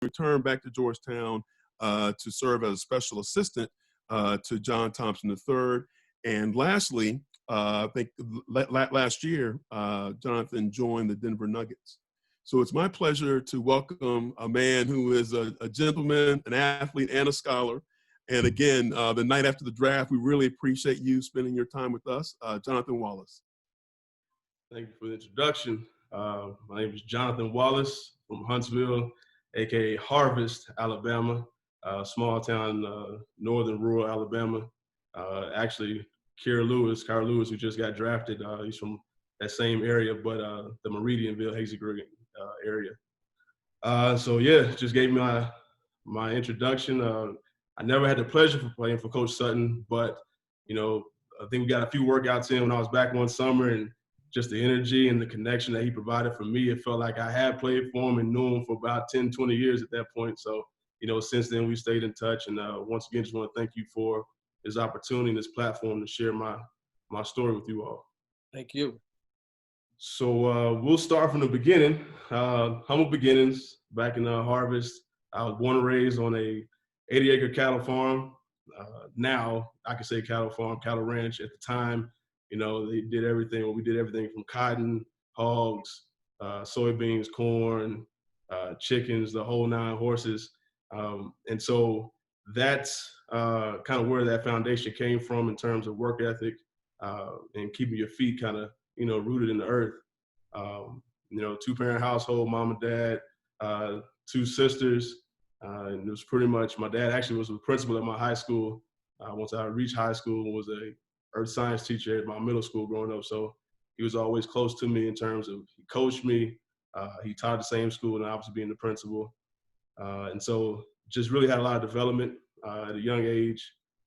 returned back to Georgetown to serve as a special assistant to John Thompson III. And lastly, I think last year, Jonathan joined the Denver Nuggets. So it's my pleasure to welcome a man who is a gentleman, an athlete, and a scholar. And again, the night after the draft, we really appreciate you spending your time with us. Jonathan Wallace. Thank you for the introduction. My name is Jonathan Wallace from Huntsville, aka Harvest, Alabama, small town, northern rural Alabama. Actually, Kara Lewis, who just got drafted, he's from that same area, but the Meridianville, Hazelgrove area. So yeah, just gave me my introduction. I never had the pleasure for playing for Coach Sutton, but you know, I think we got a few workouts in when I was back one summer, and just the energy and the connection that he provided for me, it felt like I had played for him and knew him for about 10, 20 years at that point. So, you know, since then we stayed in touch. And once again, just want to thank you for this opportunity and this platform to share my story with you all. Thank you. So we'll start from the beginning. Humble beginnings back in Harvest. I was born and raised on a 80-acre cattle farm. Now I can say cattle farm, cattle ranch. At the time, you know, they did everything. Well, we did everything from cotton, hogs, soybeans, corn, chickens, the whole 9 horses. And so that's kind of where that foundation came from in terms of work ethic and keeping your feet kind of, you know, rooted in the earth. You know, 2-parent household, mom and dad, 2 sisters. And it was pretty much, my dad actually was the principal at my high school. Once I reached high school, was a earth science teacher at my middle school growing up. So he was always close to me in terms of, he coached me, he taught the same school, and obviously being the principal. And so just really had a lot of development at a young age.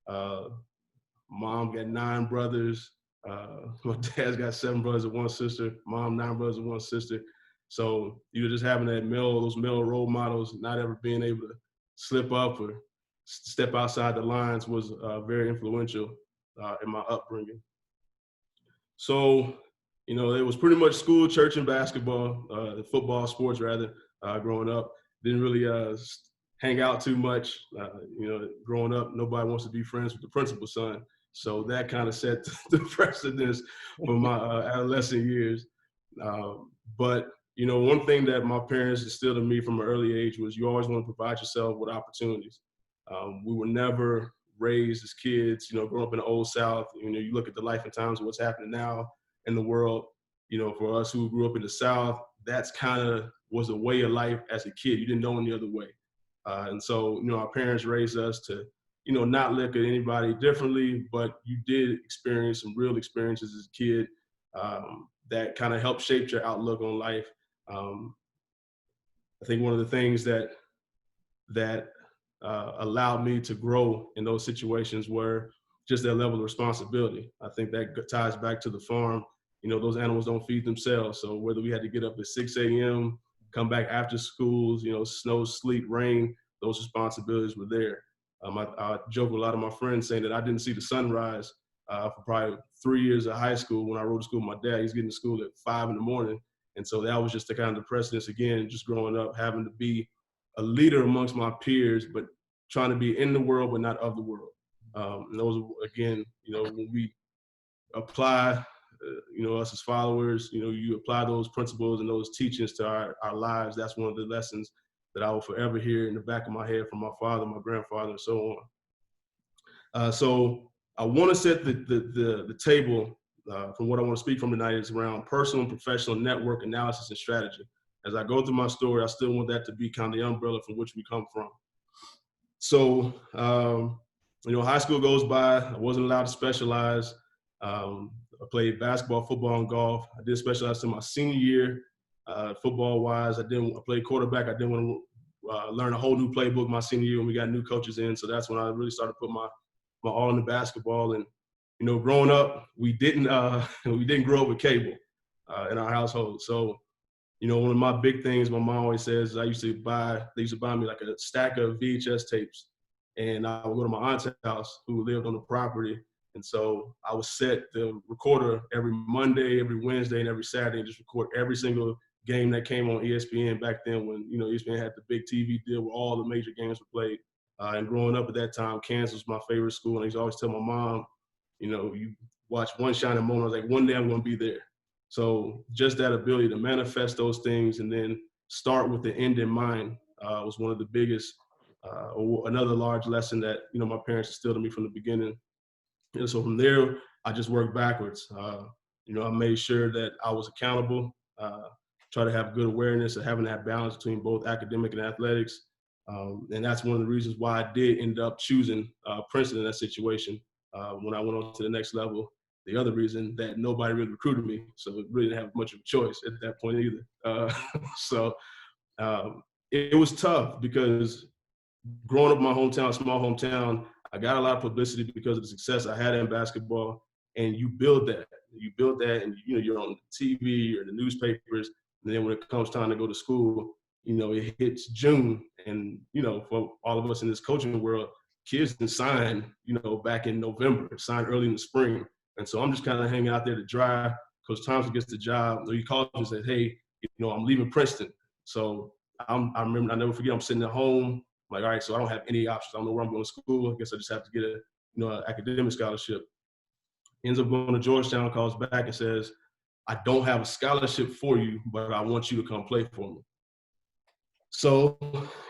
Mom got 9 brothers. My dad's got 7 brothers and 1 sister. Mom, 9 brothers and 1 sister. So you were just having those male role models, not ever being able to slip up or step outside the lines was very influential in my upbringing. So, you know, it was pretty much school, church, and basketball, football, sports rather, growing up. Didn't really hang out too much. You know, growing up, nobody wants to be friends with the principal's son. So that kind of set the precedence for my adolescent years. But, you know, one thing that my parents instilled in me from an early age was you always want to provide yourself with opportunities. We were never raised as kids, you know, growing up in the Old South. You know, you look at the life and times of what's happening now in the world. You know, for us who grew up in the South, that's kind of was a way of life as a kid. You didn't know any other way. And so, you know, our parents raised us to, you know, not look at anybody differently, but you did experience some real experiences as a kid that kind of helped shape your outlook on life. I think one of the things that allowed me to grow in those situations were just that level of responsibility. I think that ties back to the farm. You know, those animals don't feed themselves. So whether we had to get up at 6 a.m., come back after schools, you know, snow, sleet, rain, those responsibilities were there. I joke with a lot of my friends saying that I didn't see the sunrise for probably 3 years of high school. When I rode to school with my dad, he's getting to school at 5 in the morning. And so that was just the kind of precedence, again, just growing up, having to be a leader amongst my peers, but trying to be in the world, but not of the world. And those, again, you know, when we apply, you know, us as followers, you know, you apply those principles and those teachings to our lives. That's one of the lessons that I will forever hear in the back of my head from my father, my grandfather, and so on. So I want to set the table from what I want to speak from tonight is around personal and professional network analysis and strategy. As I go through my story, I still want that to be kind of the umbrella from which we come from. So, you know, high school goes by. I wasn't allowed to specialize. I played basketball, football, and golf. I did specialize in my senior year, football-wise. I played quarterback. I didn't want to learn a whole new playbook my senior year when we got new coaches in. So that's when I really started to put my all in the basketball. And you know, growing up, we didn't grow up with cable in our household. So, you know, one of my big things my mom always says, they used to buy me like a stack of VHS tapes, and I would go to my aunt's house who lived on the property. And so I would set the recorder every Monday, every Wednesday, and every Saturday and just record every single game that came on ESPN back then when, you know, ESPN had the big TV deal where all the major games were played. And growing up at that time, Kansas was my favorite school. And I used to always tell my mom, you know, you watch one shining moment. I was like, one day I'm going to be there. So just that ability to manifest those things and then start with the end in mind was one of the biggest, or another large lesson that, you know, my parents instilled in me from the beginning. And so from there, I just worked backwards. You know, I made sure that I was accountable, try to have good awareness of having that balance between both academic and athletics. And that's one of the reasons why I did end up choosing Princeton in that situation when I went on to the next level. The other reason that nobody really recruited me, so it really didn't have much of a choice at that point either. So it was tough because growing up in my hometown, small hometown, I got a lot of publicity because of the success I had in basketball. And you build that. You build that, and you know you're on TV or the newspapers. And then when it comes time to go to school, you know it hits June, and you know for all of us in this coaching world, kids can sign, you know, back in November, sign early in the spring. And so I'm just kind of hanging out there to dry. Coach Thompson gets the job. Or he calls me and says, "Hey, you know, I'm leaving Princeton." So I remember, I never forget. I'm sitting at home. I'm like, all right, so I don't have any options. I don't know where I'm going to school. I guess I just have to get a, you know, an academic scholarship. Ends up going to Georgetown, calls back and says, "I don't have a scholarship for you, but I want you to come play for me." So,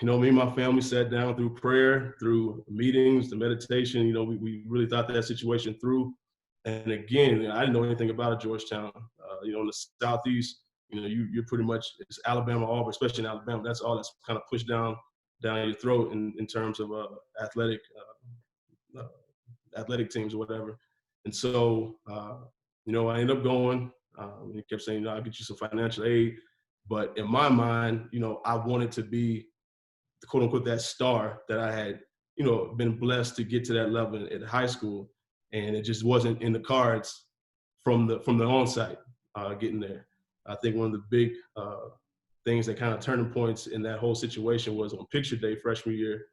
you know, me and my family sat down through prayer, through meetings, the meditation. You know, we really thought that situation through. And again, I didn't know anything about Georgetown. You know, in the Southeast, you know, you're pretty much, it's Alabama, Auburn, especially in Alabama. That's all that's kind of pushed down your throat in terms of athletic uh, athletic teams or whatever. And so, you know, I ended up going. He kept saying, you know, I'll get you some financial aid. But in my mind, you know, I wanted to be, quote unquote, that star that I had, you know, been blessed to get to that level at high school. And it just wasn't in the cards from the onsite getting there. I think one of the big things that kind of turning points in that whole situation was on picture day freshman year.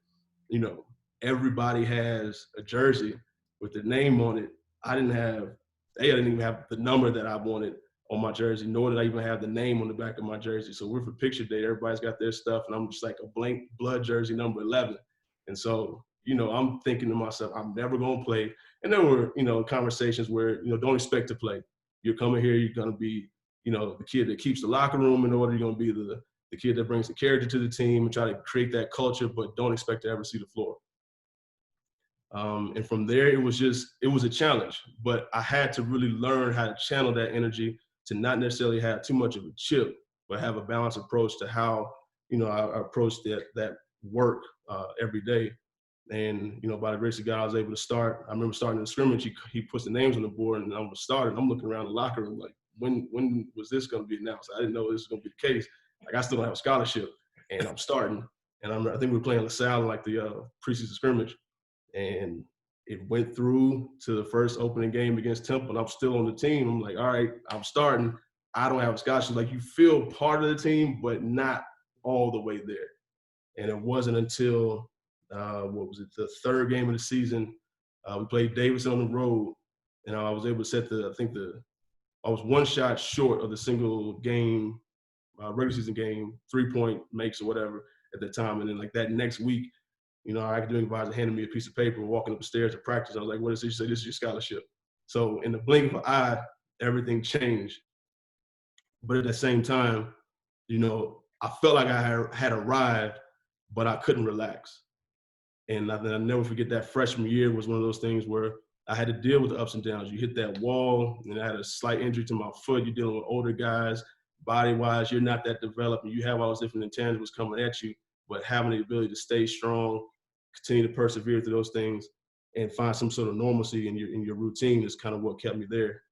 You know, everybody has a jersey with their name on it. They didn't even have the number that I wanted on my jersey, nor did I even have the name on the back of my jersey. So we're for picture day, everybody's got their stuff, and I'm just like a blank blood jersey number 11. And so, you know, I'm thinking to myself, I'm never gonna play. And there were, you know, conversations where, you know, don't expect to play. You're coming here, you're gonna be, you know, the kid that keeps the locker room in order. You're gonna be the kid that brings the character to the team and try to create that culture, but don't expect to ever see the floor. And from there, it was a challenge, but I had to really learn how to channel that energy to not necessarily have too much of a chip, but have a balanced approach to how, you know, I approach that work every day. And, you know, by the grace of God, I was able to start. I remember starting in the scrimmage, he puts the names on the board and I'm starting. I'm looking around the locker room like, when was this going to be announced? I didn't know this was going to be the case. Like, I still don't have a scholarship and I'm starting. And I think we were playing LaSalle in like the preseason scrimmage. And it went through to the first opening game against Temple. I'm still on the team. I'm like, all right, I'm starting. I don't have a scholarship. Like, you feel part of the team, but not all the way there. And it wasn't until, the third game of the season, we played Davidson on the road, and I was able to set I was one shot short of the single game, regular season game, 3-point makes or whatever at the time. And then like that next week, you know, our academic advisor handed me a piece of paper walking up the stairs to practice. I was like, what is this? She said, this is your scholarship. So in the blink of an eye, everything changed. But at the same time, you know, I felt like I had arrived, but I couldn't relax. And I'll never forget that freshman year was one of those things where I had to deal with the ups and downs. You hit that wall, and I had a slight injury to my foot. You're dealing with older guys, body-wise, you're not that developed, and you have all those different intangibles coming at you, but having the ability to stay strong, continue to persevere through those things, and find some sort of normalcy in your routine is kind of what kept me there.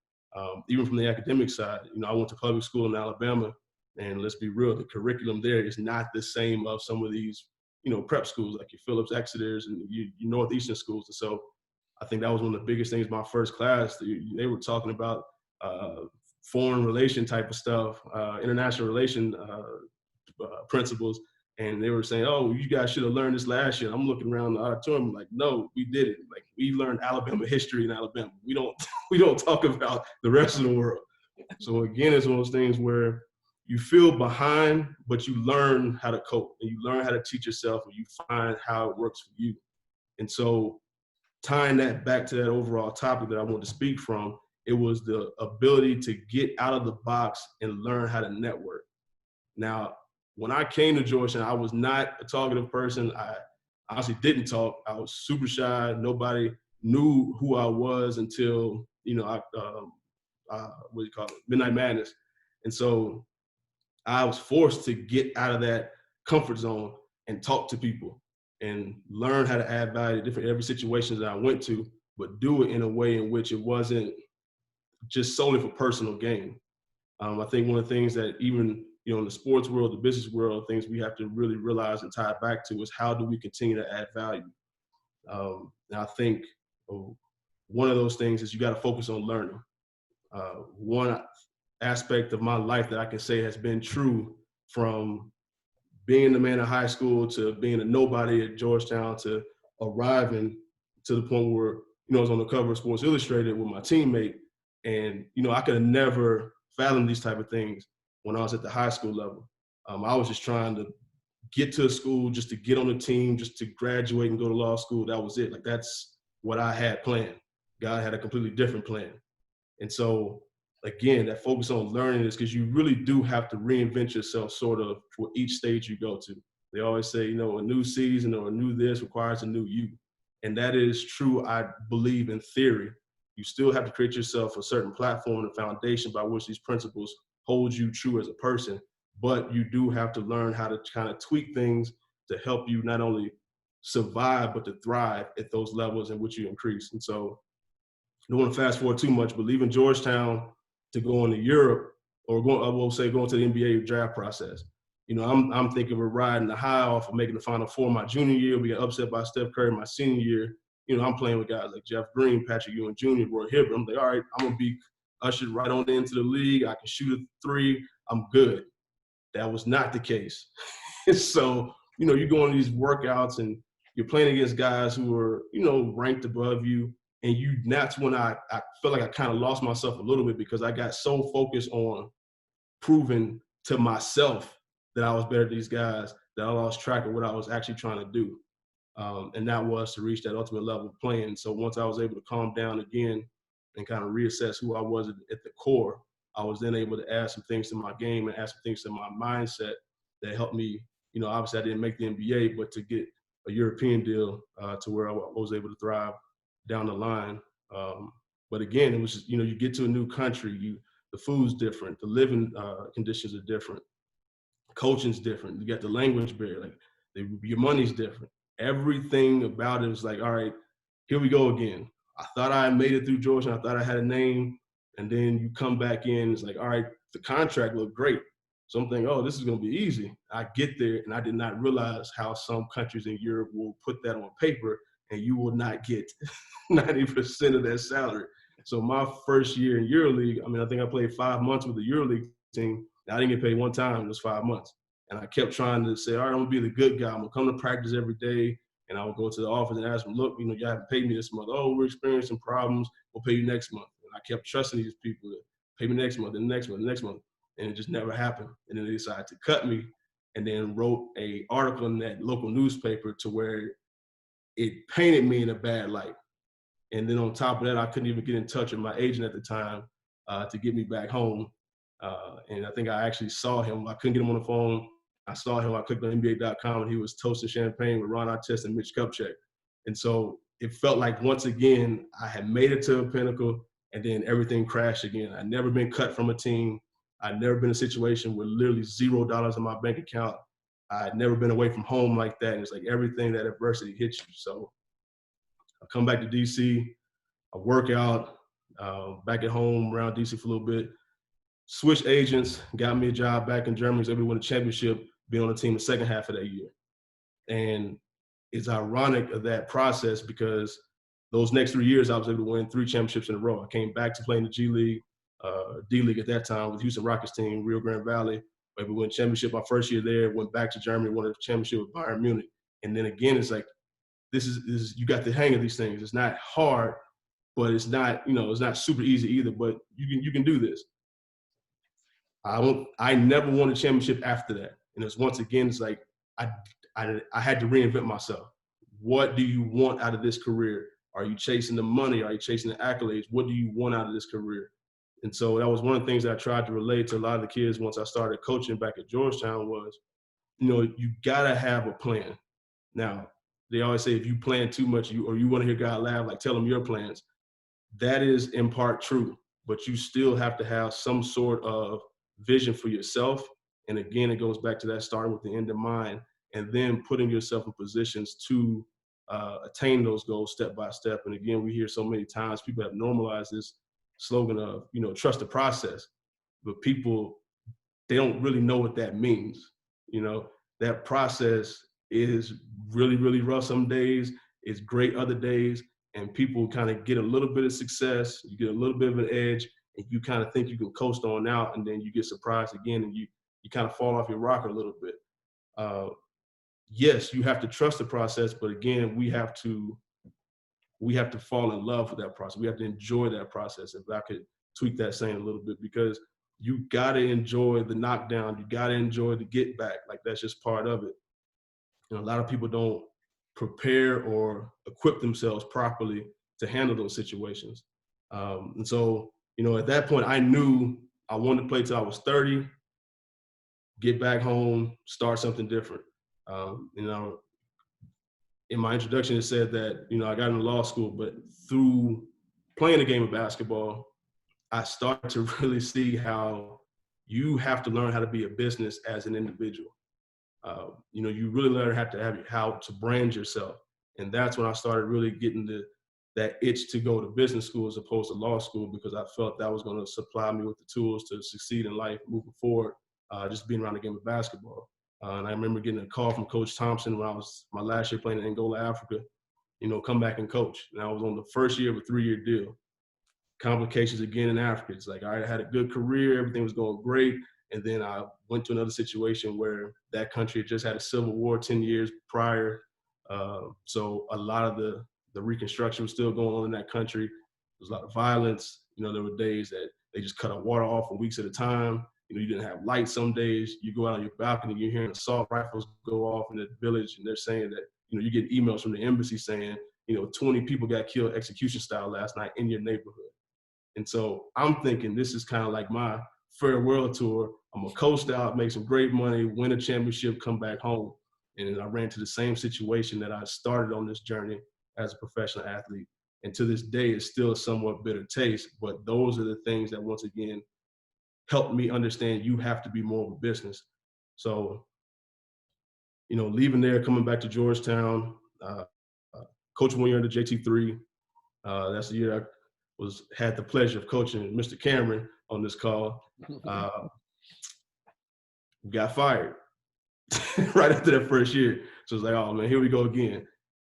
Even from the academic side, you know, I went to public school in Alabama, and let's be real, the curriculum there is not the same of some of these, you know, prep schools like your Phillips Exeters and your Northeastern schools. And so I think that was one of the biggest things. My first class, they were talking about foreign relation type of stuff, international relation principles. And they were saying, oh, you guys should have learned this last year. I'm looking around the auditorium like, no, we didn't. Like, we learned Alabama history in Alabama. We don't talk about the rest of the world. So again, it's one of those things where you feel behind, but you learn how to cope and you learn how to teach yourself and you find how it works for you. And so tying that back to that overall topic that I want to speak from, it was the ability to get out of the box and learn how to network. Now, when I came to Georgetown, I was not a talkative person. I honestly didn't talk. I was super shy. Nobody knew who I was until, what do you call it, Midnight Madness. And so I was forced to get out of that comfort zone and talk to people and learn how to add value to every situation that I went to, but do it in a way in which it wasn't just solely for personal gain. I think one of the things that even, in the sports world, the business world, things we have to really realize and tie it back to is how do we continue to add value? And I think one of those things is you got to focus on learning. One aspect of my life that I can say has been true from being the man in high school to being a nobody at Georgetown to arriving to the point where, I was on the cover of Sports Illustrated with my teammate. And, I could have never fathomed these type of things when I was at the high school level. I was just trying to get to a school, just to get on the team, just to graduate and go to law school. That was it. Like, that's what I had planned. God had a completely different plan. And so, again, that focus on learning is because you really do have to reinvent yourself sort of for each stage you go to. They always say, a new season or a new this requires a new you. And that is true, I believe, in theory. You still have to create yourself a certain platform and foundation by which these principles hold you true as a person. But you do have to learn how to kind of tweak things to help you not only survive, but to thrive at those levels in which you increase. And so I don't want to fast forward too much, but leaving Georgetown to go into Europe or going to the NBA draft process. I'm thinking we're riding the high off of making the Final Four my junior year. We got upset by Steph Curry my senior year. I'm playing with guys like Jeff Green, Patrick Ewing Jr., Roy Hibbert. I'm like, all right, I'm going to be ushered right on into the league. I can shoot a three. I'm good. That was not the case. So, you go on these workouts and you're playing against guys who are, ranked above you. And that's when I felt like I kind of lost myself a little bit because I got so focused on proving to myself that I was better than these guys that I lost track of what I was actually trying to do. And that was to reach that ultimate level of playing. So once I was able to calm down again and kind of reassess who I was at the core, I was then able to add some things to my game and add some things to my mindset that helped me. Obviously I didn't make the NBA, but to get a European deal to where I was able to thrive down the line. But again, it was just, you get to a new country, the food's different, the living conditions are different, coaching's different, you got the language barrier, like your money's different. Everything about it was like, all right, here we go again. I thought I made it through Georgia, I thought I had a name, and then you come back in, it's like, all right, the contract looked great. So I'm thinking, oh, this is going to be easy. I get there, and I did not realize how some countries in Europe will put that on paper, and you will not get 90% of that salary. So my first year in EuroLeague, I think I played 5 months with the EuroLeague team. I didn't get paid one time. It was 5 months. And I kept trying to say, all right, I'm going to be the good guy. I'm going to come to practice every day. And I would go to the office and ask them, look, you haven't paid me this month. Oh, we're experiencing problems. We'll pay you next month. And I kept trusting these people to pay me next month, and the next month, the next month. And it just never happened. And then they decided to cut me and then wrote an article in that local newspaper to where it painted me in a bad light. And then on top of that, I couldn't even get in touch with my agent at the time to get me back home. And I think I actually saw him. I couldn't get him on the phone. I saw him. I clicked on NBA.com, and he was toasting champagne with Ron Artest and Mitch Kupchak. And so it felt like, once again, I had made it to a pinnacle, and then everything crashed again. I'd never been cut from a team. I'd never been in a situation with literally $0 in my bank account. I'd never been away from home like that. And it's like everything, that adversity hits you. So I come back to DC, I work out back at home around DC for a little bit, switched agents, got me a job back in Germany, was able to win a championship, be on the team the second half of that year. And it's ironic of that process because those next 3 years, I was able to win 3 championships in a row. I came back to play in the G League, D League at that time with Houston Rockets team, Rio Grande Valley. We won championship my first year there, went back to Germany, won a championship with Bayern Munich. And then again, it's like, this is you got the hang of these things. It's not hard, but it's not, it's not super easy either, but you can do this. I never won a championship after that. And it's once again, it's like I had to reinvent myself. What do you want out of this career? Are you chasing the money? Are you chasing the accolades? What do you want out of this career? And so that was one of the things that I tried to relate to a lot of the kids once I started coaching back at Georgetown was, you gotta have a plan. Now, they always say if you plan too much, or you want to hear God laugh, like tell them your plans. That is in part true, but you still have to have some sort of vision for yourself. And again, it goes back to that starting with the end in mind, and then putting yourself in positions to attain those goals step by step. And again, we hear so many times people have normalized this slogan of, trust the process, but people, they don't really know what that means. That process is really, really rough some days. It's great other days. And people kind of get a little bit of success. You get a little bit of an edge, and you kind of think you can coast on out, and then you get surprised again, and you kind of fall off your rocker a little bit. Yes, you have to trust the process, but again, we have to fall in love with that process. We have to enjoy that process. If I could tweak that saying a little bit, because you got to enjoy the knockdown. You got to enjoy the get back. Like, that's just part of it. A lot of people don't prepare or equip themselves properly to handle those situations. And so, at that point, I knew I wanted to play till I was 30, get back home, start something different. In my introduction, it said that, I got into law school, but through playing the game of basketball, I started to really see how you have to learn how to be a business as an individual. You really learn how to brand yourself. And that's when I started really getting that itch to go to business school as opposed to law school, because I felt that was going to supply me with the tools to succeed in life moving forward, just being around the game of basketball. And I remember getting a call from Coach Thompson when I was my last year playing in Angola, Africa, come back and coach. And I was on the first year of a 3-year deal. Complications again in Africa. It's like, all right, I had a good career. Everything was going great. And then I went to another situation where that country had just had a civil war 10 years prior. So a lot of the reconstruction was still going on in that country. There was a lot of violence. There were days that they just cut our water off for weeks at a time. You didn't have lights some days. You go out on your balcony, you're hearing assault rifles go off in the village, and they're saying that, you get emails from the embassy saying, 20 people got killed execution style last night in your neighborhood. And so I'm thinking this is kind of like my farewell tour. I'm going to coast out, make some great money, win a championship, come back home. And then I ran into the same situation that I started on this journey as a professional athlete. And to this day, it's still a somewhat bitter taste. But those are the things that, once again, helped me understand you have to be more of a business. So, leaving there, coming back to Georgetown, coaching 1 year under JT3. That's the year I had the pleasure of coaching Mr. Cameron on this call. Got fired right after that first year. So it's like, oh man, here we go again.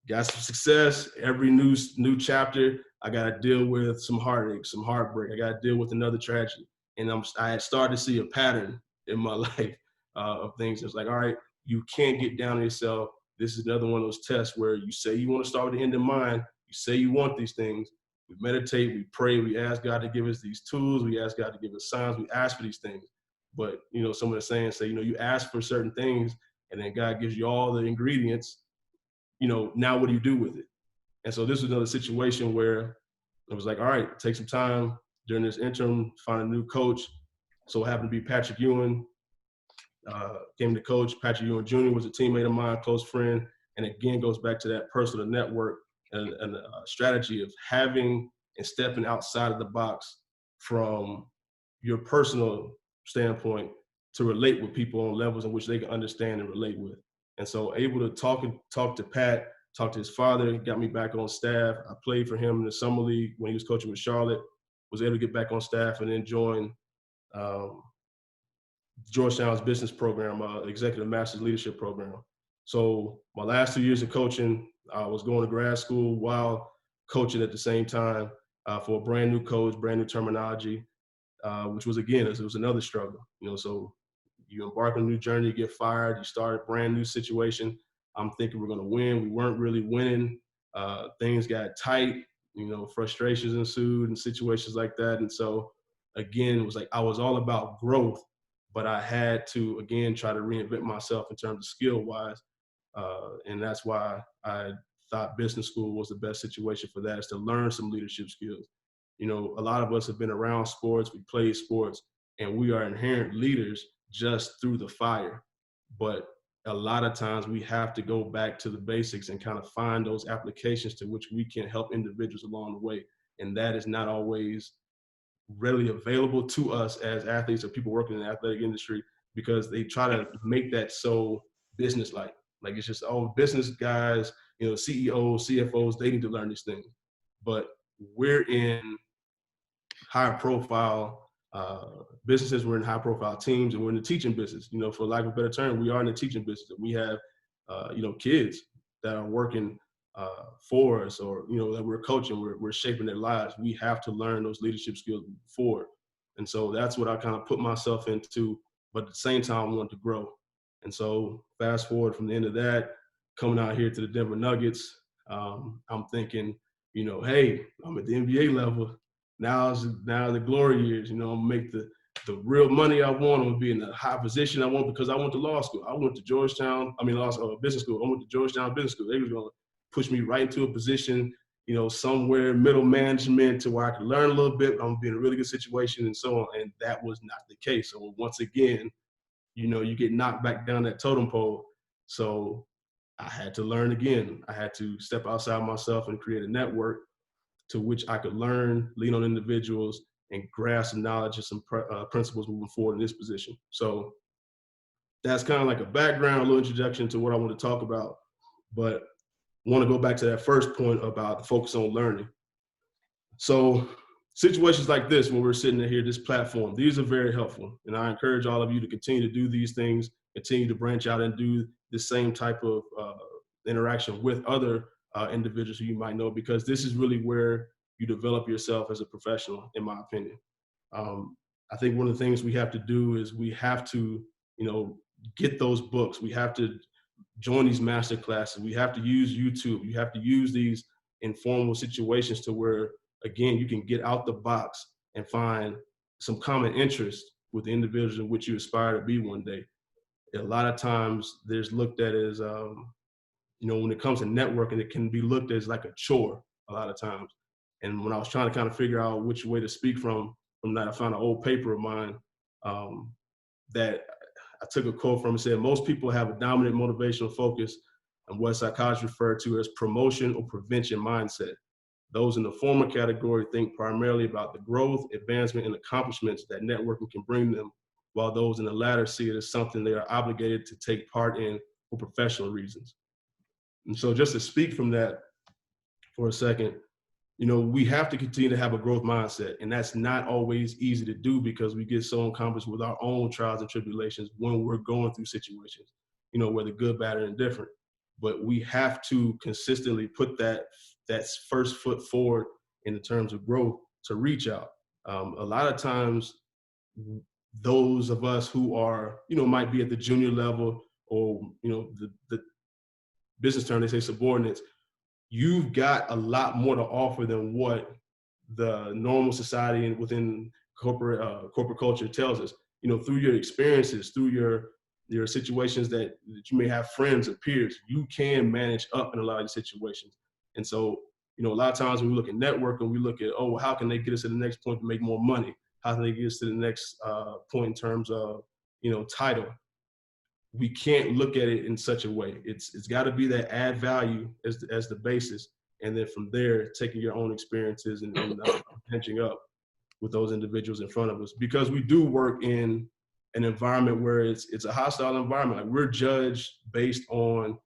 Got some success. Every new chapter, I got to deal with some heartache, some heartbreak. I got to deal with another tragedy. And I had started to see a pattern in my life of things. It's like, all right, you can't get down on yourself. This is another one of those tests where you say you want to start with the end in mind. You say you want these things. We meditate, we pray, we ask God to give us these tools. We ask God to give us signs. We ask for these things. But, some of the sayings say, you ask for certain things, and then God gives you all the ingredients. Now what do you do with it? And so this was another situation where it was like, all right, take some time during this interim, find a new coach. So it happened to be Patrick Ewing, came to coach. Patrick Ewing Jr. was a teammate of mine, close friend. And again, goes back to that personal network and strategy of having and stepping outside of the box from your personal standpoint to relate with people on levels in which they can understand and relate with. And so able to talk to Pat, talk to his father, got me back on staff. I played for him in the summer league when he was coaching with Charlotte, was able to get back on staff and then join Georgetown's business program, Executive Master's Leadership Program. So my last 2 years of coaching, I was going to grad school while coaching at the same time for a brand new coach, brand new terminology, which was, again, it was another struggle. So you embark on a new journey, you get fired, you start a brand new situation. I'm thinking we're going to win. We weren't really winning. Things got tight, frustrations ensued and situations like that. And so, again, it was like I was all about growth, but I had to, again, try to reinvent myself in terms of skill wise. And that's why I thought business school was the best situation for that, is to learn some leadership skills. You know, a lot of us have been around sports, we played sports, and we are inherent leaders just through the fire. But a lot of times we have to go back to the basics and kind of find those applications to which we can help individuals along the way. And that is not always readily available to us as athletes or people working in the athletic industry, because they try to make that so business-like. Like it's just, oh, business guys, you know, CEOs, CFOs, they need to learn these things. But we're in high profile businesses, we're in high profile teams, and we're in the teaching business. You know, for lack of a better term, we are in the teaching business. We have, you know, kids that are working for us, or, you know, that we're coaching, we're shaping their lives. We have to learn those leadership skills before. And so that's what I kind of put myself into, but at the same time, I want to grow. And so fast forward from the end of that, coming out here to the Denver Nuggets, I'm thinking, you know, hey, I'm at the NBA level. Now the glory years, you know, I'm gonna make the real money I want. I'm gonna be in the high position I want, because I went to law school. I went to Georgetown, business school. I went to Georgetown Business School. They was gonna push me right into a position, you know, somewhere middle management, to where I could learn a little bit. I'm gonna be in a really good situation and so on. And that was not the case. So once again, you know, you get knocked back down that totem pole. So I had to learn again. I had to step outside myself and create a network to which I could learn, lean on individuals, and grasp some knowledge and some principles moving forward in this position. So that's kind of like a background, a little introduction to what I want to talk about. But I want to go back to that first point about the focus on learning. So situations like this, when we're sitting here, this platform, these are very helpful. And I encourage all of you to continue to do these things, continue to branch out and do the same type of interaction with other individuals who you might know, because this is really where you develop yourself as a professional, in my opinion. I think one of the things we have to do is we have to, you know, get those books. We have to join these master classes. We have to use YouTube. You have to use these informal situations to where, again, you can get out the box and find some common interest with the individuals in which you aspire to be one day. A lot of times there's looked at as, you know, when it comes to networking, it can be looked at as like a chore a lot of times. And when I was trying to kind of figure out which way to speak from that, I found an old paper of mine that I took a quote from. It said, most people have a dominant motivational focus on what psychologists refer to as promotion or prevention mindset. Those in the former category think primarily about the growth, advancement, and accomplishments that networking can bring them, while those in the latter see it as something they are obligated to take part in for professional reasons. And so just to speak from that for a second, you know, we have to continue to have a growth mindset. And that's not always easy to do, because we get so encompassed with our own trials and tribulations when we're going through situations, you know, whether good, bad, or indifferent. But we have to consistently put that first foot forward in the terms of growth to reach out. A lot of times, those of us who are, you know, might be at the junior level, or, you know, the business term, they say subordinates, you've got a lot more to offer than what the normal society and within corporate culture tells us. You know, through your experiences, through your situations that you may have friends or peers, you can manage up in a lot of situations. And so, you know, a lot of times when we look at networking, we look at, oh, how can they get us to the next point to make more money? How can they get us to the next point in terms of, you know, title? We can't look at it in such a way. It's got to be that add value as the basis, and then from there, taking your own experiences and benching up with those individuals in front of us, because we do work in an environment where it's a hostile environment. Like, we're judged based on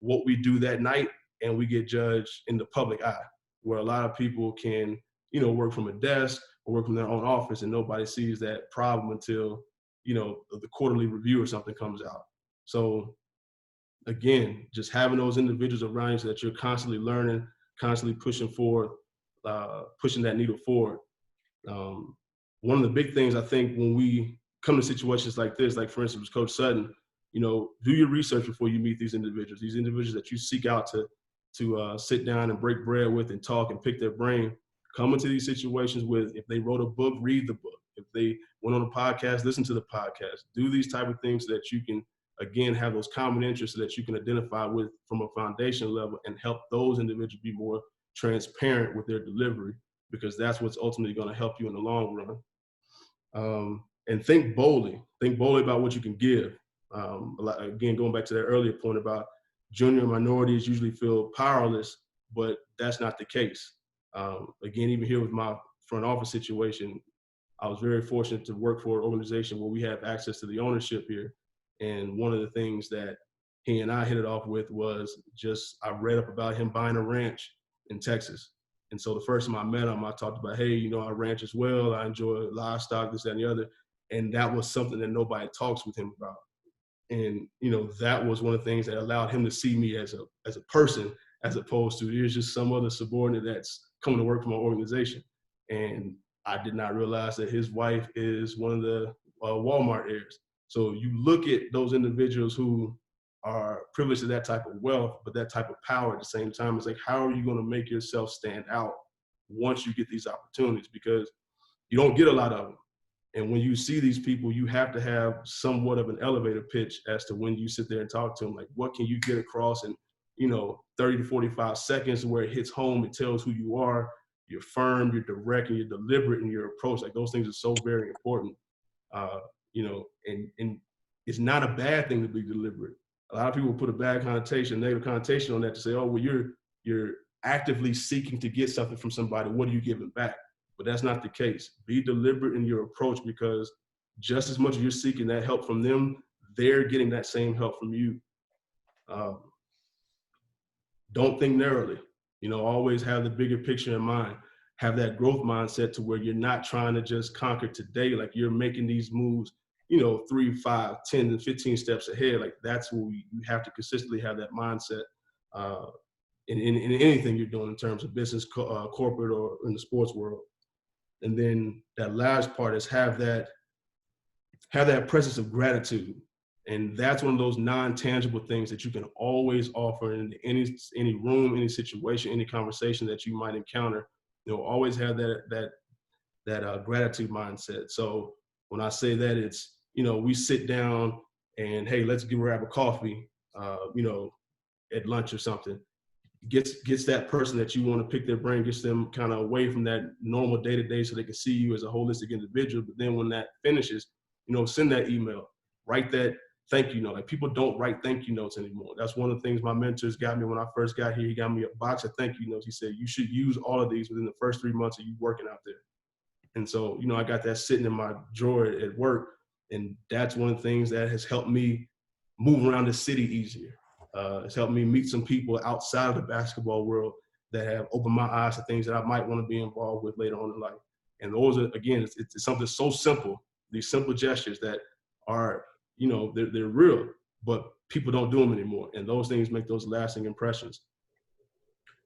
what we do that night, and we get judged in the public eye, where a lot of people can, you know, work from a desk or work from their own office, and nobody sees that problem until, you know, the quarterly review or something comes out. So again, just having those individuals around you so that you're constantly learning, constantly pushing forward, pushing that needle forward. One of the big things I think when we come to situations like this, like for instance, Coach Sutton, you know, do your research before you meet these individuals that you seek out to sit down and break bread with and talk and pick their brain. Come into these situations with, if they wrote a book, read the book. If they went on a podcast, listen to the podcast. Do these type of things so that you can, again, have those common interests so that you can identify with from a foundation level and help those individuals be more transparent with their delivery, because that's what's ultimately going to help you in the long run. And think boldly. Think boldly about what you can give. Again, going back to that earlier point about junior minorities usually feel powerless, but that's not the case. Again, even here with my front office situation, I was very fortunate to work for an organization where we have access to the ownership here. And one of the things that he and I hit it off with was just, I read up about him buying a ranch in Texas. And so the first time I met him, I talked about, hey, you know, I ranch as well. I enjoy livestock, this, that, and the other. And that was something that nobody talks with him about. And, you know, that was one of the things that allowed him to see me as a person, as opposed to there's just some other subordinate that's coming to work for my organization. And I did not realize that his wife is one of the Walmart heirs. So you look at those individuals who are privileged to that type of wealth, but that type of power at the same time. It's like, how are you going to make yourself stand out once you get these opportunities? Because you don't get a lot of them. And when you see these people, you have to have somewhat of an elevator pitch as to when you sit there and talk to them. Like, what can you get across in, you know, 30 to 45 seconds where it hits home, it tells who you are, you're firm, you're direct, and you're deliberate in your approach. Like, those things are so very important. You know, and it's not a bad thing to be deliberate. A lot of people put a bad connotation, negative connotation on that to say, oh, well, you're actively seeking to get something from somebody. What are you giving back? But that's not the case. Be deliberate in your approach, because just as much as you're seeking that help from them, they're getting that same help from you. Don't think narrowly. You know, always have the bigger picture in mind. Have that growth mindset to where you're not trying to just conquer today. Like, you're making these moves, you know, 3, 5, 10, and 15 steps ahead. Like, that's what you have to consistently have that mindset in anything you're doing in terms of business, corporate, or in the sports world. And then that last part is have that presence of gratitude. And that's one of those non-tangible things that you can always offer in any room, any situation, any conversation that you might encounter. You know, always have that gratitude mindset. So when I say that, it's, you know, we sit down and, hey, let's grab a coffee, you know, at lunch or something. Gets that person that you want to pick their brain, gets them kind of away from that normal day-to-day so they can see you as a holistic individual. But then when that finishes, you know, send that email, write that thank you note. Like, people don't write thank you notes anymore. That's one of the things my mentors got me when I first got here. He got me a box of thank you notes. He said, you should use all of these within the first 3 months of you working out there. And so, you know, I got that sitting in my drawer at work. And that's one of the things that has helped me move around the city easier. It's helped me meet some people outside of the basketball world that have opened my eyes to things that I might want to be involved with later on in life. And those are, again, it's something so simple, these simple gestures that are, you know, they're real, but people don't do them anymore. And those things make those lasting impressions.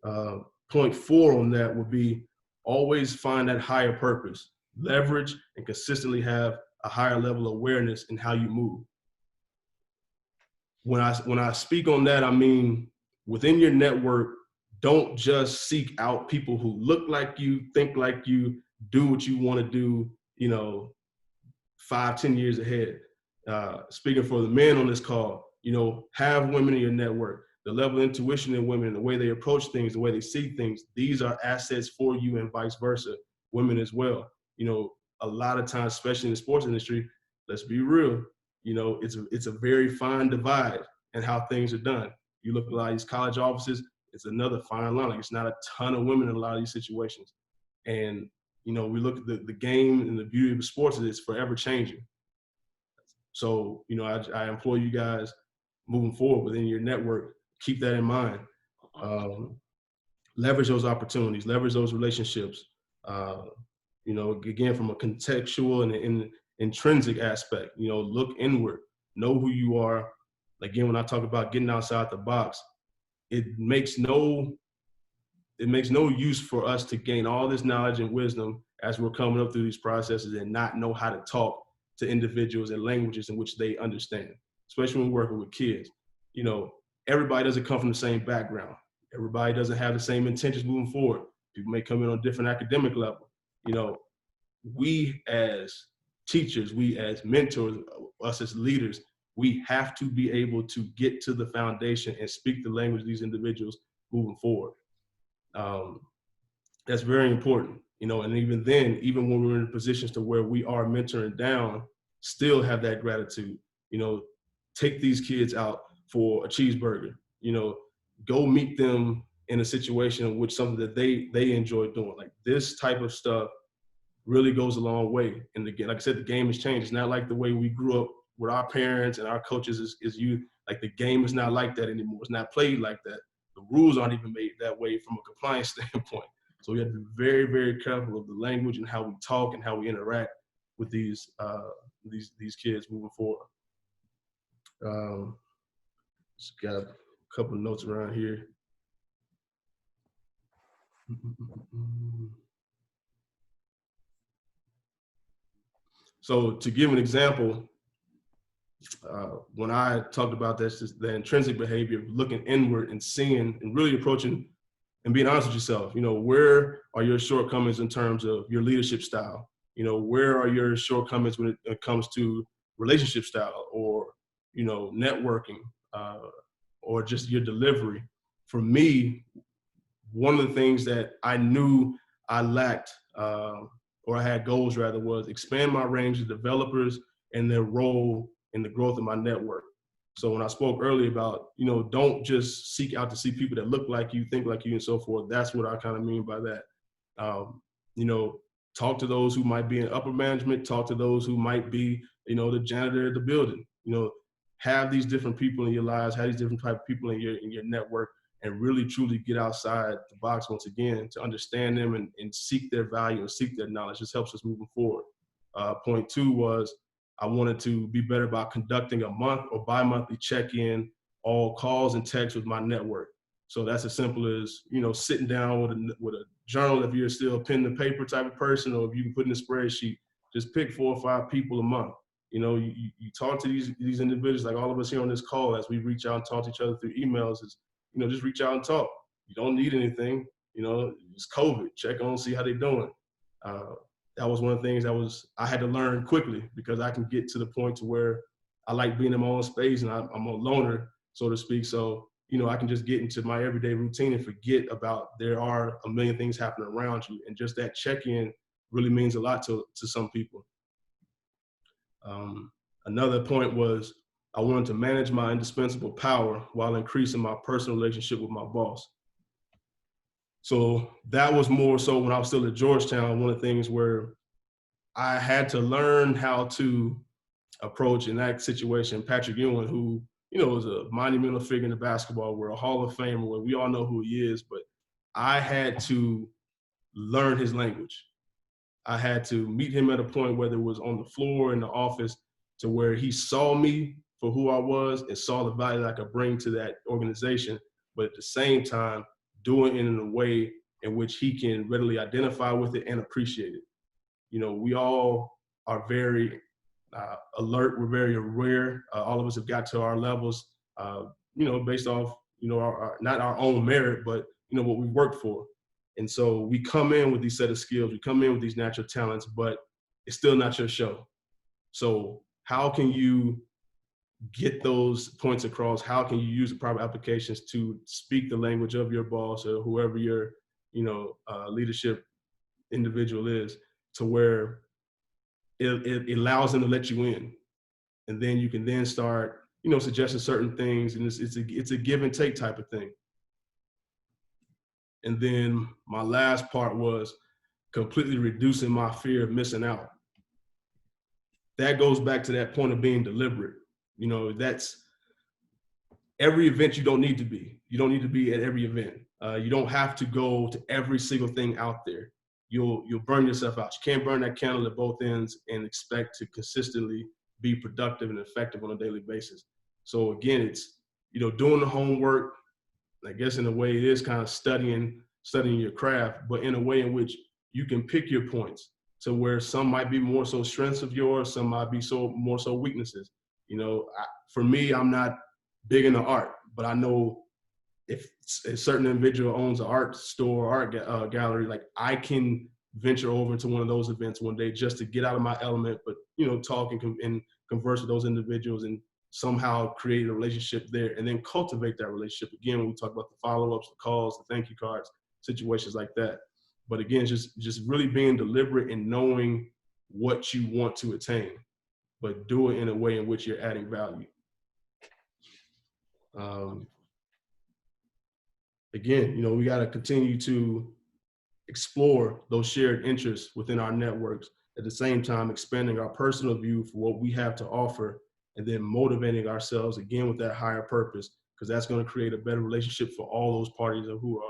Point 4 on that would be always find that higher purpose, leverage and consistently have a higher level of awareness in how you move. When I speak on that, I mean, within your network, don't just seek out people who look like you, think like you, do what you want to do, you know, 5, 10 years ahead. Speaking for the men on this call, you know, have women in your network. The level of intuition in women, the way they approach things, the way they see things, these are assets for you, and vice versa, women as well. You know, a lot of times, especially in the sports industry, let's be real, you know, it's a very fine divide in how things are done. You look at a lot of these college offices, it's another fine line. Like, it's not a ton of women in a lot of these situations. And, you know, we look at the game, and the beauty of the sports is it's forever changing. So, you know, I implore you guys moving forward within your network, keep that in mind. Leverage those opportunities, leverage those relationships. You know, again, from a contextual and intrinsic aspect, you know, look inward, know who you are. Again, when I talk about getting outside the box, it makes no use for us to gain all this knowledge and wisdom as we're coming up through these processes and not know how to talk to individuals in languages in which they understand, especially when we're working with kids. You know, everybody doesn't come from the same background. Everybody doesn't have the same intentions moving forward. People may come in on a different academic level. You know, we as teachers, we as mentors, us as leaders, we have to be able to get to the foundation and speak the language of these individuals moving forward. That's very important, you know, and even then, even when we're in positions to where we are mentoring down, still have that gratitude, you know, take these kids out for a cheeseburger, you know, go meet them in a situation in which something that they enjoy doing. Like this type of stuff really goes a long way. And again, like I said, the game has changed. It's not like the way we grew up with our parents and our coaches is youth. Like the game is not like that anymore. It's not played like that. The rules aren't even made that way from a compliance standpoint. So we have to be very, very careful of the language and how we talk and how we interact with these kids moving forward. Just got a couple of notes around here. So to give an example, when I talked about this, is the intrinsic behavior of looking inward and seeing and really approaching and being honest with yourself. You know, where are your shortcomings in terms of your leadership style? You know, where are your shortcomings when it comes to relationship style or, you know, networking or just your delivery? For me, one of the things that I knew I lacked or I had goals rather was expand my range of developers and their role in the growth of my network. So when I spoke earlier about, you know, don't just seek out to see people that look like you, think like you, and so forth. That's what I kind of mean by that. You know, talk to those who might be in upper management, talk to those who might be, you know, the janitor of the building. You know, have these different people in your lives, have these different type of people in your network, and really truly get outside the box once again to understand them and seek their value and seek their knowledge. This helps us moving forward. Point two was I wanted to be better about conducting a month or bi-monthly check-in, all calls and texts with my network. So that's as simple as, you know, sitting down with a journal if you're still a pen and paper type of person, or if you can put in a spreadsheet, just pick 4 or 5 people a month. You know, you talk to these individuals, like all of us here on this call, as we reach out and talk to each other through emails, is, you know, just reach out and talk. You don't need anything, you know, it's COVID, check on, see how they're doing. That was one of the things I had to learn quickly, because I can get to the point to where I like being in my own space and I'm a loner, so to speak. So, you know, I can just get into my everyday routine and forget about there are a million things happening around you. And just that check-in really means a lot to some people. Another point was I wanted to manage my indispensable power while increasing my personal relationship with my boss. So that was more so when I was still at Georgetown, one of the things where I had to learn how to approach in that situation Patrick Ewing, who, you know, was a monumental figure in the basketball world, a Hall of Famer, where we all know who he is, but I had to learn his language. I had to meet him at a point, whether it was on the floor in the office, to where he saw me for who I was and saw the value that I could bring to that organization, but at the same time, doing it in a way in which he can readily identify with it and appreciate it. You know, we all are very alert. We're very aware. All of us have got to our levels, you know, based off, you know, not our own merit, but, you know, what we worked for. And so we come in with these set of skills, we come in with these natural talents, but it's still not your show. So how can you get those points across? How can you use the proper applications to speak the language of your boss or whoever your, you know, leadership individual is, to where it allows them to let you in, and then you can then start, you know, suggesting certain things, and it's a give and take type of thing. And then my last part was completely reducing my fear of missing out. That goes back to that point of being deliberate. You know, that's every event you don't need to be. You don't need to be at every event. You don't have to go to every single thing out there. You'll burn yourself out. You can't burn that candle at both ends and expect to consistently be productive and effective on a daily basis. So again, it's, you know, doing the homework, I guess in a way it is kind of studying your craft, but in a way in which you can pick your points, to where some might be more so strengths of yours, some might be more so weaknesses. You know, for me, I'm not big into art, but I know if a certain individual owns an art store, art gallery, like I can venture over into one of those events one day just to get out of my element, but, you know, talk and converse with those individuals and somehow create a relationship there and then cultivate that relationship. Again, when we talk about the follow-ups, the calls, the thank you cards, situations like that. But again, just really being deliberate and knowing what you want to attain, but do it in a way in which you're adding value. Again, you know, we got to continue to explore those shared interests within our networks, at the same time expanding our personal view for what we have to offer, and then motivating ourselves again with that higher purpose, because that's going to create a better relationship for all those parties who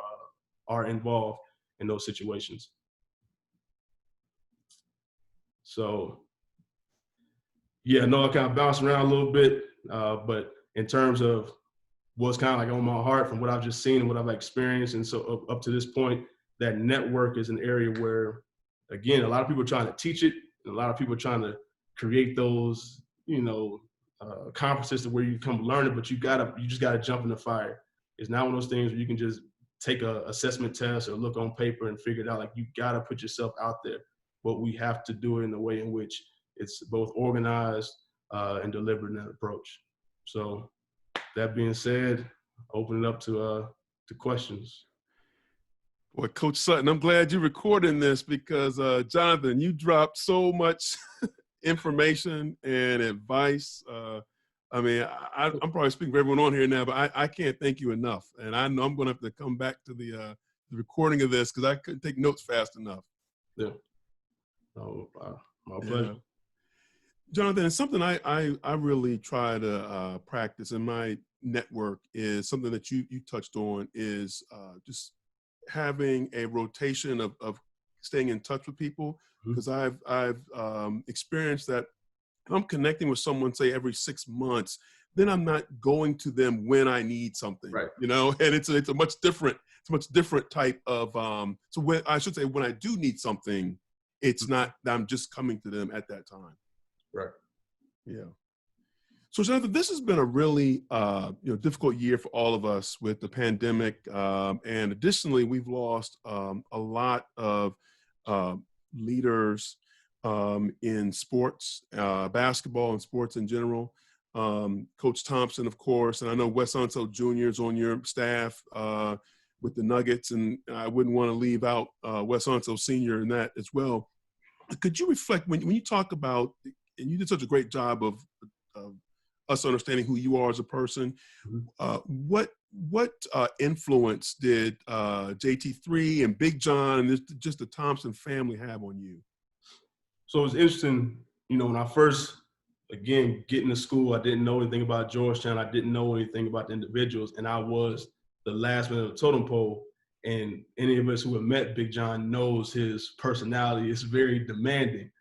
are involved in those situations. So yeah, no, I kind of bounced around a little bit, but in terms of what's kind of like on my heart from what I've just seen and what I've experienced, and so up to this point, that network is an area where, again, a lot of people are trying to teach it, and a lot of people are trying to create those, you know, conferences to where you come learn it, but you just gotta jump in the fire. It's not one of those things where you can just take a assessment test or look on paper and figure it out. Like, you gotta put yourself out there, but we have to do it in a way in which it's both organized and deliberate in that approach. So that being said, open it up to questions. Well, Coach Sutton, I'm glad you're recording this because, Jonathan, you dropped so much information and advice. I mean, I'm probably speaking for everyone on here now, but I can't thank you enough. And I know I'm going to have to come back to the recording of this because I couldn't take notes fast enough. Yeah. Oh, my pleasure. Yeah. Jonathan, it's something I really try to practice in my network is something that you touched on is just having a rotation of staying in touch with people, because I've experienced that if I'm connecting with someone, say every 6 months, then I'm not going to them when I need something, right? You know, and it's a much different type of so when I should say when I do need something, it's not that I'm just coming to them at that time. Right. Yeah. So, Jonathan, this has been a really difficult year for all of us with the pandemic, and additionally, we've lost a lot of leaders in sports, basketball, and sports in general. Coach Thompson, of course, and I know Wes Unseld Jr. is on your staff with the Nuggets, and I wouldn't want to leave out Wes Unseld Sr. in that as well. Could you reflect when you talk about, and you did such a great job of us understanding who you are as a person. What influence did JT3 and Big John and just the Thompson family have on you? So it was interesting, you know, when I first, again, getting to school, I didn't know anything about Georgetown. I didn't know anything about the individuals, and I was the last man on the totem pole. And any of us who have met Big John knows his personality is very demanding.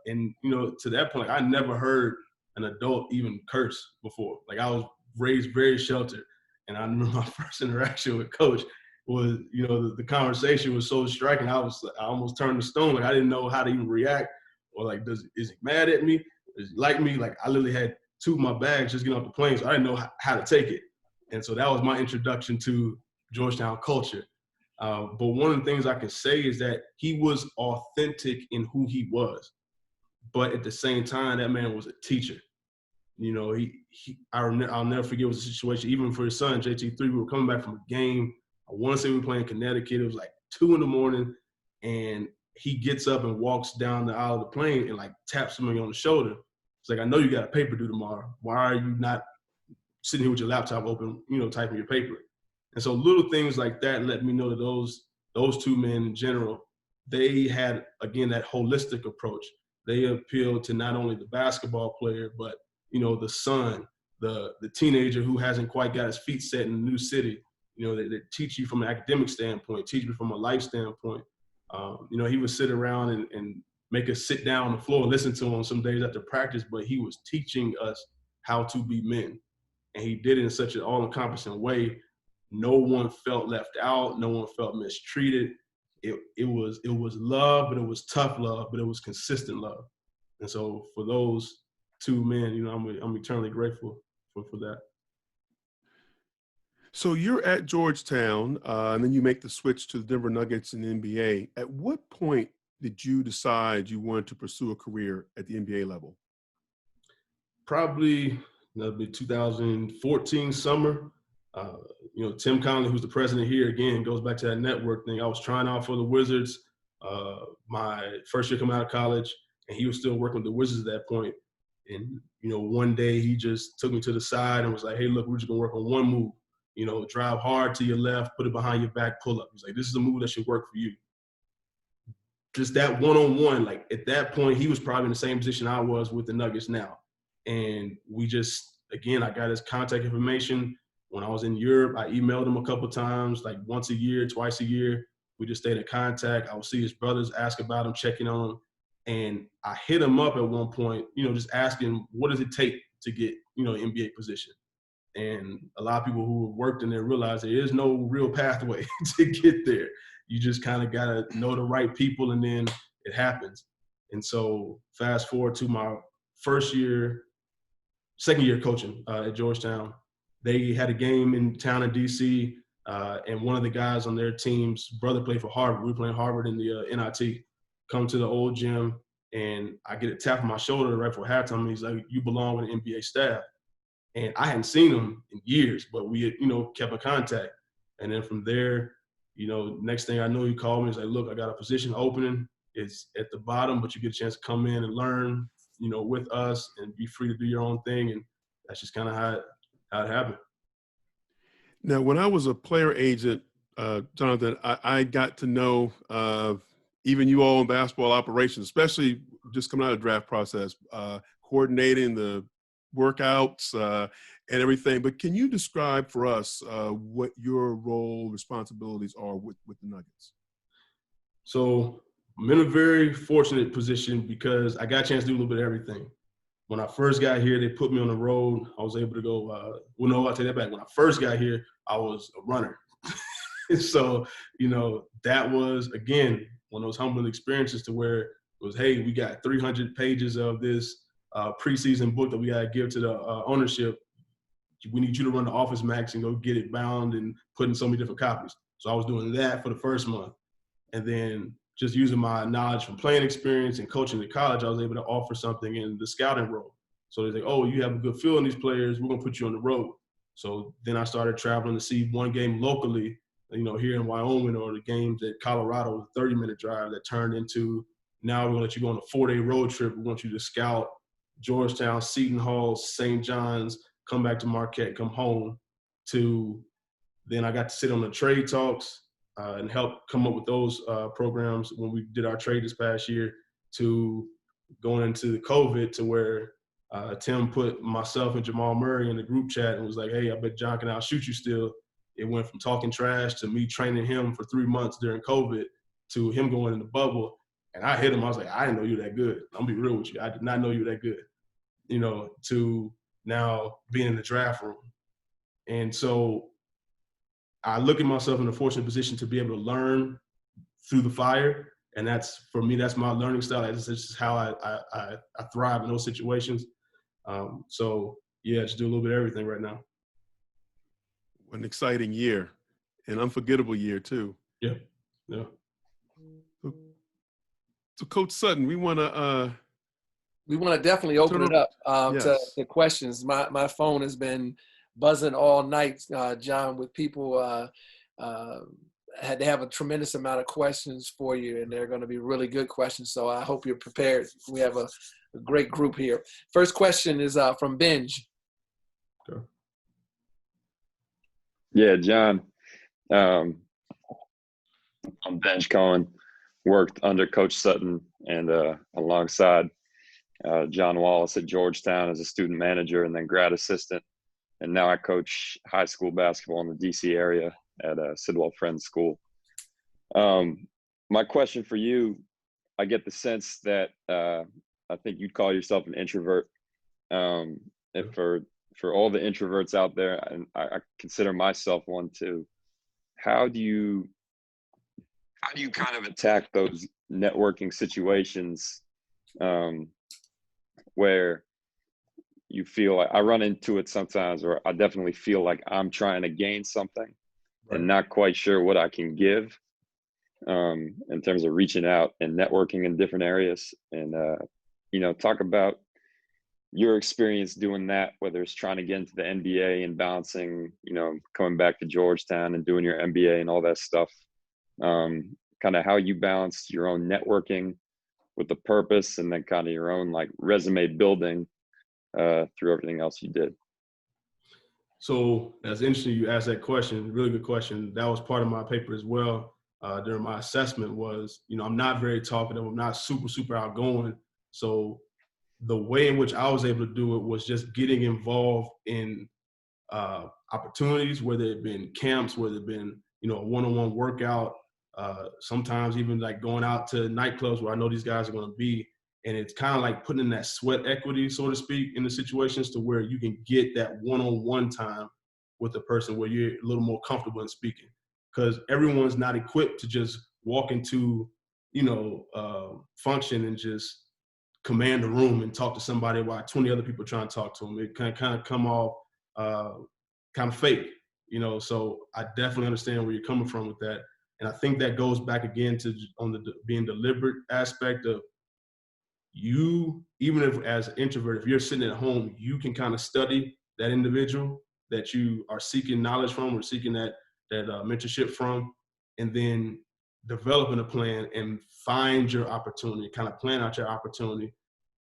And, you know, to that point, I never heard an adult even curse before. Like, I was raised very sheltered. And I remember my first interaction with Coach was, you know, the conversation was so striking. I almost turned to stone. Like, I didn't know how to even react, or like, is he mad at me? Does he like me? Like, I literally had two of my bags just getting off the plane, so I didn't know how to take it. And so that was my introduction to Georgetown culture. But one of the things I can say is that he was authentic in who he was. But at the same time, that man was a teacher. You know, I'll never forget was a situation, even for his son, JT3, we were coming back from a game. I want to say we were playing Connecticut. It was like 2 a.m, and he gets up and walks down the aisle of the plane and like taps somebody on the shoulder. It's like, I know you got a paper due tomorrow. Why are you not sitting here with your laptop open, you know, typing your paper? And so little things like that let me know that those two men in general, they had, again, that holistic approach. They appealed to not only the basketball player, but, you know, the son, the teenager who hasn't quite got his feet set in a new city. You know, they teach you from an academic standpoint, teach you from a life standpoint. You know, he would sit around and make us sit down on the floor and listen to him some days after practice, but he was teaching us how to be men. And he did it in such an all-encompassing way. No one felt left out. No one felt mistreated. It was love, but it was tough love, but it was consistent love. And so for those two men, you know, I'm eternally grateful for that. So you're at Georgetown, and then you make the switch to the Denver Nuggets in the NBA. At what point did you decide you wanted to pursue a career at the NBA level? Probably that'll be 2014 summer. Uh, Tim Connolly, who's the president here, again, goes back to that network thing. I was trying out for the Wizards my first year coming out of college, and he was still working with the Wizards at that point. And, one day he just took me to the side and was like, hey, look, we're just going to work on one move. Drive hard to your left, put it behind your back, pull up. He's like, this is a move that should work for you. Just that one-on-one, like at that point, he was probably in the same position I was with the Nuggets now. And we just, again, I got his contact information. When I was in Europe, I emailed him a couple times, like once a year, twice a year. We just stayed in contact. I would see his brothers, ask about him, checking on him. And I hit him up at one point, just asking, what does it take to get, NBA position? And a lot of people who have worked in there realize there is no real pathway to get there. You just kind of got to know the right people, and then it happens. And so fast forward to my second year coaching at Georgetown. They had a game in town in D.C., and one of the guys on their team's brother played for Harvard. We were playing Harvard in the NIT. Come to the old gym, and I get a tap on my shoulder right before halftime. And he's like, you belong with the NBA staff. And I hadn't seen him in years, but we had, kept in contact. And then from there, next thing I know, he called me. He's like, look, I got a position opening. It's at the bottom, but you get a chance to come in and learn, with us and be free to do your own thing. And that's just kind of how it happened. Now, when I was a player agent, Jonathan, I got to know even you all in basketball operations, especially just coming out of the draft process, coordinating the workouts and everything. But can you describe for us what your role, responsibilities are with the Nuggets? So I'm in a very fortunate position because I got a chance to do a little bit of everything. When I first got here, they put me on the road. I was able to go, I'll take that back. When I first got here, I was a runner. So, that was, again, one of those humbling experiences to where it was, hey, we got 300 pages of this preseason book that we got to give to the ownership. We need you to run the Office Max and go get it bound and put in so many different copies. So I was doing that for the first month. And then just using my knowledge from playing experience and coaching at college, I was able to offer something in the scouting role. So they say, oh, you have a good feel in these players. We're going to put you on the road. So then I started traveling to see one game locally, here in Wyoming, or the games at Colorado, a 30-minute drive that turned into, now we're going to let you go on a 4-day road trip. We want you to scout Georgetown, Seton Hall, St. John's, come back to Marquette, come home. To then I got to sit on the trade talks and help come up with those programs when we did our trade this past year, to going into the COVID, to where Tim put myself and Jamal Murray in the group chat and was like, hey, I bet John can outshoot you still. It went from talking trash to me training him for 3 months during COVID to him going in the bubble. And I hit him. I was like, I didn't know you were that good. I'm gonna be real with you. I did not know you were that good, to now being in the draft room. And so I look at myself in a fortunate position to be able to learn through the fire. And that's, for me, that's my learning style. That's just how I thrive in those situations. So yeah, just do a little bit of everything right now. An exciting year, an unforgettable year too. Yeah. So Coach Sutton, we want to definitely open it up yes. to questions. My phone has been buzzing all night, John, with people had to have a tremendous amount of questions for you, and they're going to be really good questions. So I hope you're prepared. We have a great group here. First question is from Benj. Okay. Yeah, John. I'm Benj Cohen. Worked under Coach Sutton and alongside John Wallace at Georgetown as a student manager and then grad assistant. And now I coach high school basketball in the DC area at Sidwell Friends School. My question for you, I get the sense that I think you'd call yourself an introvert. And for all the introverts out there, and I consider myself one too, how do you kind of attack those networking situations where you feel like, I run into it sometimes, or I definitely feel like I'm trying to gain something Right. and not quite sure what I can give, in terms of reaching out and networking in different areas. And, talk about your experience doing that, whether it's trying to get into the NBA and balancing, coming back to Georgetown and doing your MBA and all that stuff. Kind of how you balance your own networking with the purpose, and then kind of your own like resume building through everything else you did. So that's interesting you asked that question. Really good question. That was part of my paper as well. During my assessment was, I'm not very talkative. I'm not super outgoing. So the way in which I was able to do it was just getting involved in opportunities, whether it been camps, whether it been, a one-on-one workout, sometimes even like going out to nightclubs where I know these guys are going to be. And it's kind of like putting in that sweat equity, so to speak, in the situations to where you can get that one-on-one time with the person where you're a little more comfortable in speaking. Because everyone's not equipped to just walk into, function and just command the room and talk to somebody while 20 other people are trying to talk to them. It can kind of come off kind of fake, so I definitely understand where you're coming from with that. And I think that goes back again to on the being deliberate aspect of you, even if as an introvert, if you're sitting at home, you can kind of study that individual that you are seeking knowledge from or seeking that mentorship from, and then developing a plan and find your opportunity, kind of plan out your opportunity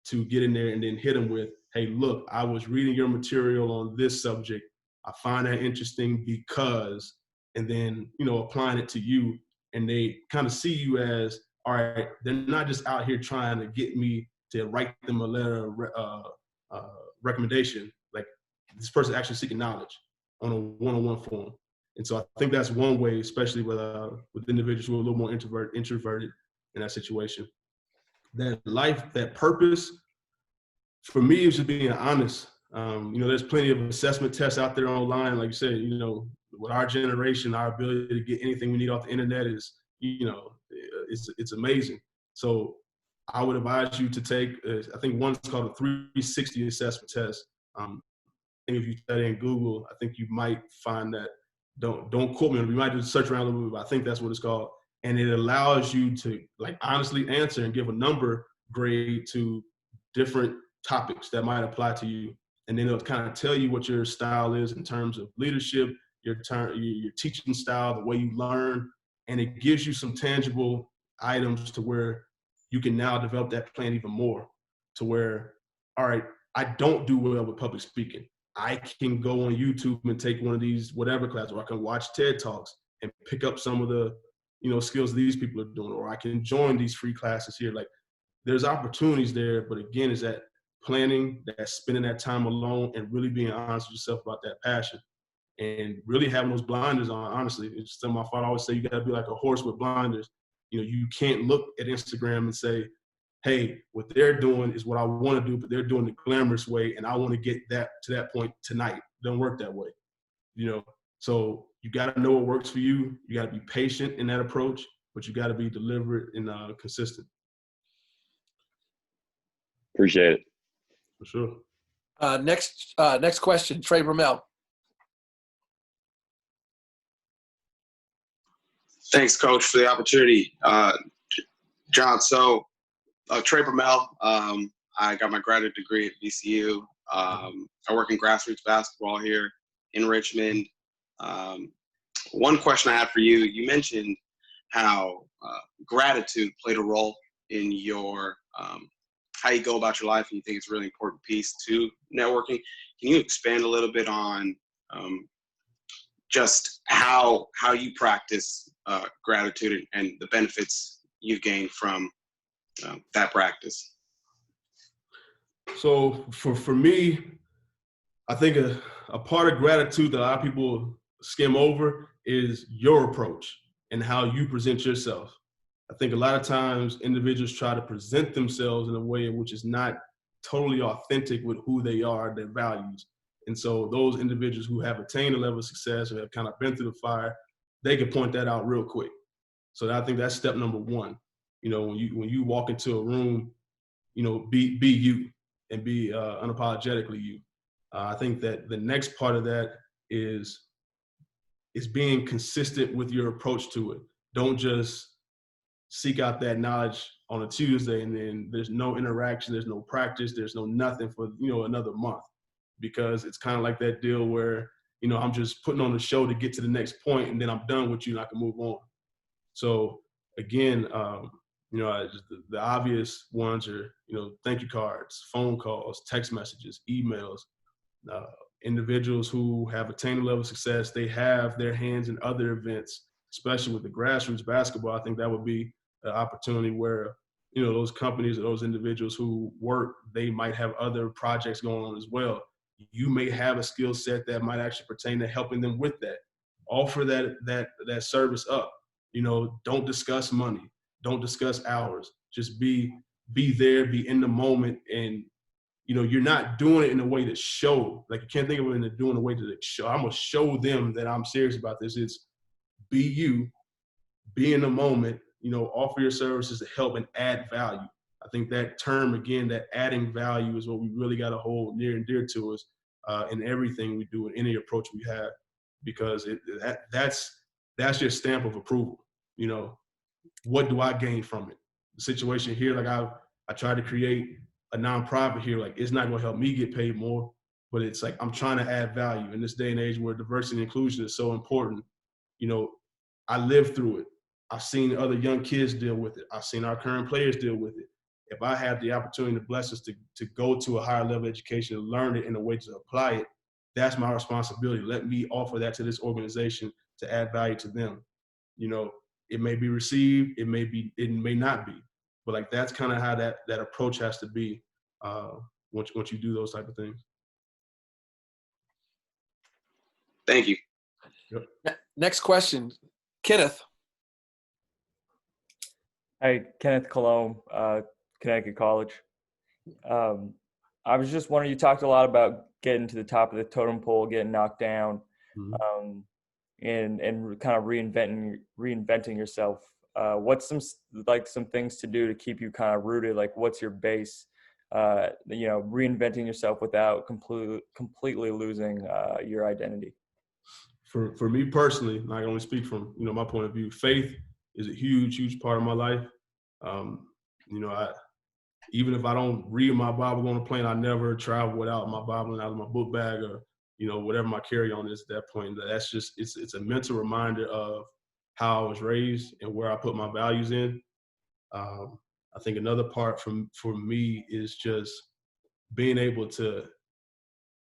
to get in there and then hit them with, hey, look, I was reading your material on this subject. I find that interesting because, and then, applying it to you, and they kind of see you as, all right, they're not just out here trying to get me to write them a letter recommendation. Like, this person actually seeking knowledge on a one-on-one form. And so I think that's one way, especially with individuals who are a little more introverted in that situation. That life, that purpose, for me, is just being honest. There's plenty of assessment tests out there online. Like you said, with our generation, our ability to get anything we need off the internet is, it's amazing. So I would advise you to take, I think one's called a 360 assessment test. I think if you study in Google, I think you might find that. Don't quote me on it. You might just search around a little bit, but I think that's what it's called. And it allows you to like honestly answer and give a number grade to different topics that might apply to you. And then it'll kind of tell you what your style is in terms of leadership, your teaching style, the way you learn. And it gives you some tangible items to where you can now develop that plan even more, to where, all right, I don't do well with public speaking. I can go on YouTube and take one of these whatever classes, or I can watch TED Talks and pick up some of the, skills these people are doing, or I can join these free classes here. Like, there's opportunities there, but again, is that planning, that spending that time alone and really being honest with yourself about that passion and really having those blinders on. Honestly, it's something my father always say, you got to be like a horse with blinders. You can't look at Instagram and say, hey, what they're doing is what I want to do, but they're doing the glamorous way, and I want to get that to that point tonight. It don't work that way, So you got to know what works for you. You got to be patient in that approach, but you got to be deliberate and consistent. Appreciate it. For sure. Next question, Trey Bromell. Thanks, Coach, for the opportunity. John, so Trey Bromell, I got my graduate degree at VCU. I work in grassroots basketball here in Richmond. One question I have for you, you mentioned how gratitude played a role in your how you go about your life, and you think it's a really important piece to networking. Can you expand a little bit on just how you practice gratitude and the benefits you've gained from that practice? So for me, I think a part of gratitude that a lot of people skim over is your approach and how you present yourself. I think a lot of times individuals try to present themselves in a way in which is not totally authentic with who they are, their values. And so those individuals who have attained a level of success or have kind of been through the fire, they can point that out real quick. So I think that's step number one. When you walk into a room, be you. and be unapologetically you. I think that the next part of that is being consistent with your approach to it. Don't just seek out that knowledge on a Tuesday and then there's no interaction, there's no practice, there's no nothing for, another month, because it's kind of like that deal where, I'm just putting on the show to get to the next point and then I'm done with you and I can move on. So again, just the obvious ones are, thank you cards, phone calls, text messages, emails. Individuals who have attained a level of success, they have their hands in other events, especially with the grassroots basketball. I think that would be an opportunity where, those companies or those individuals who work, they might have other projects going on as well. You may have a skill set that might actually pertain to helping them with that. Offer that service up. Don't discuss money. Don't discuss hours. Just be there, be in the moment, and you're not doing it in a way to show. Like, you can't think of it in doing a way to show. I'm gonna show them that I'm serious about this. It's be you, be in the moment. Offer your services to help and add value. I think that term again, that adding value, is what we really got to hold near and dear to us in everything we do, in any approach we have, because that's your stamp of approval. What do I gain from it? The situation here, like I tried to create a nonprofit here, like it's not going to help me get paid more, but it's like I'm trying to add value in this day and age where diversity and inclusion is so important. I lived through it. I've seen other young kids deal with it. I've seen our current players deal with it. If I have the opportunity to bless us to go to a higher level of education and learn it in a way to apply it, that's my responsibility. Let me offer that to this organization to add value to them. It may be received, it may not be, but like that's kind of how that approach has to be once you do those type of things. Thank you. Yep. Next question, Kenneth. Hey, Kenneth Colomb, Connecticut College. I was just wondering, you talked a lot about getting to the top of the totem pole, getting knocked down, and kind of reinventing yourself. What's some things to do to keep you kind of rooted? Like, what's your base? Reinventing yourself without completely losing your identity. For me personally, I can only speak from my point of view. Faith is a huge part of my life. Even if I don't read my Bible on a plane, I never travel without my Bible and out of my book bag or whatever my carry-on is at that point. That's just it's a mental reminder of how I was raised and where I put my values in. I think another part for me is just being able to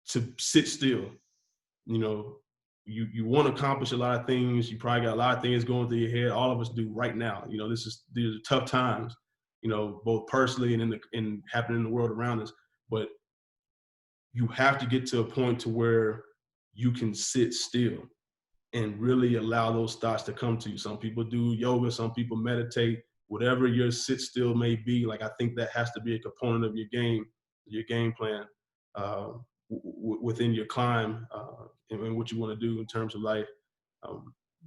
sit still. You want to accomplish a lot of things. You probably got a lot of things going through your head. All of us do right now. These are tough times, both personally and happening in the world around us. But you have to get to a point to where you can sit still and really allow those thoughts to come to you. Some people do yoga, some people meditate, whatever your sit still may be. Like, I think that has to be a component of your game plan within your climb and what you want to do in terms of life.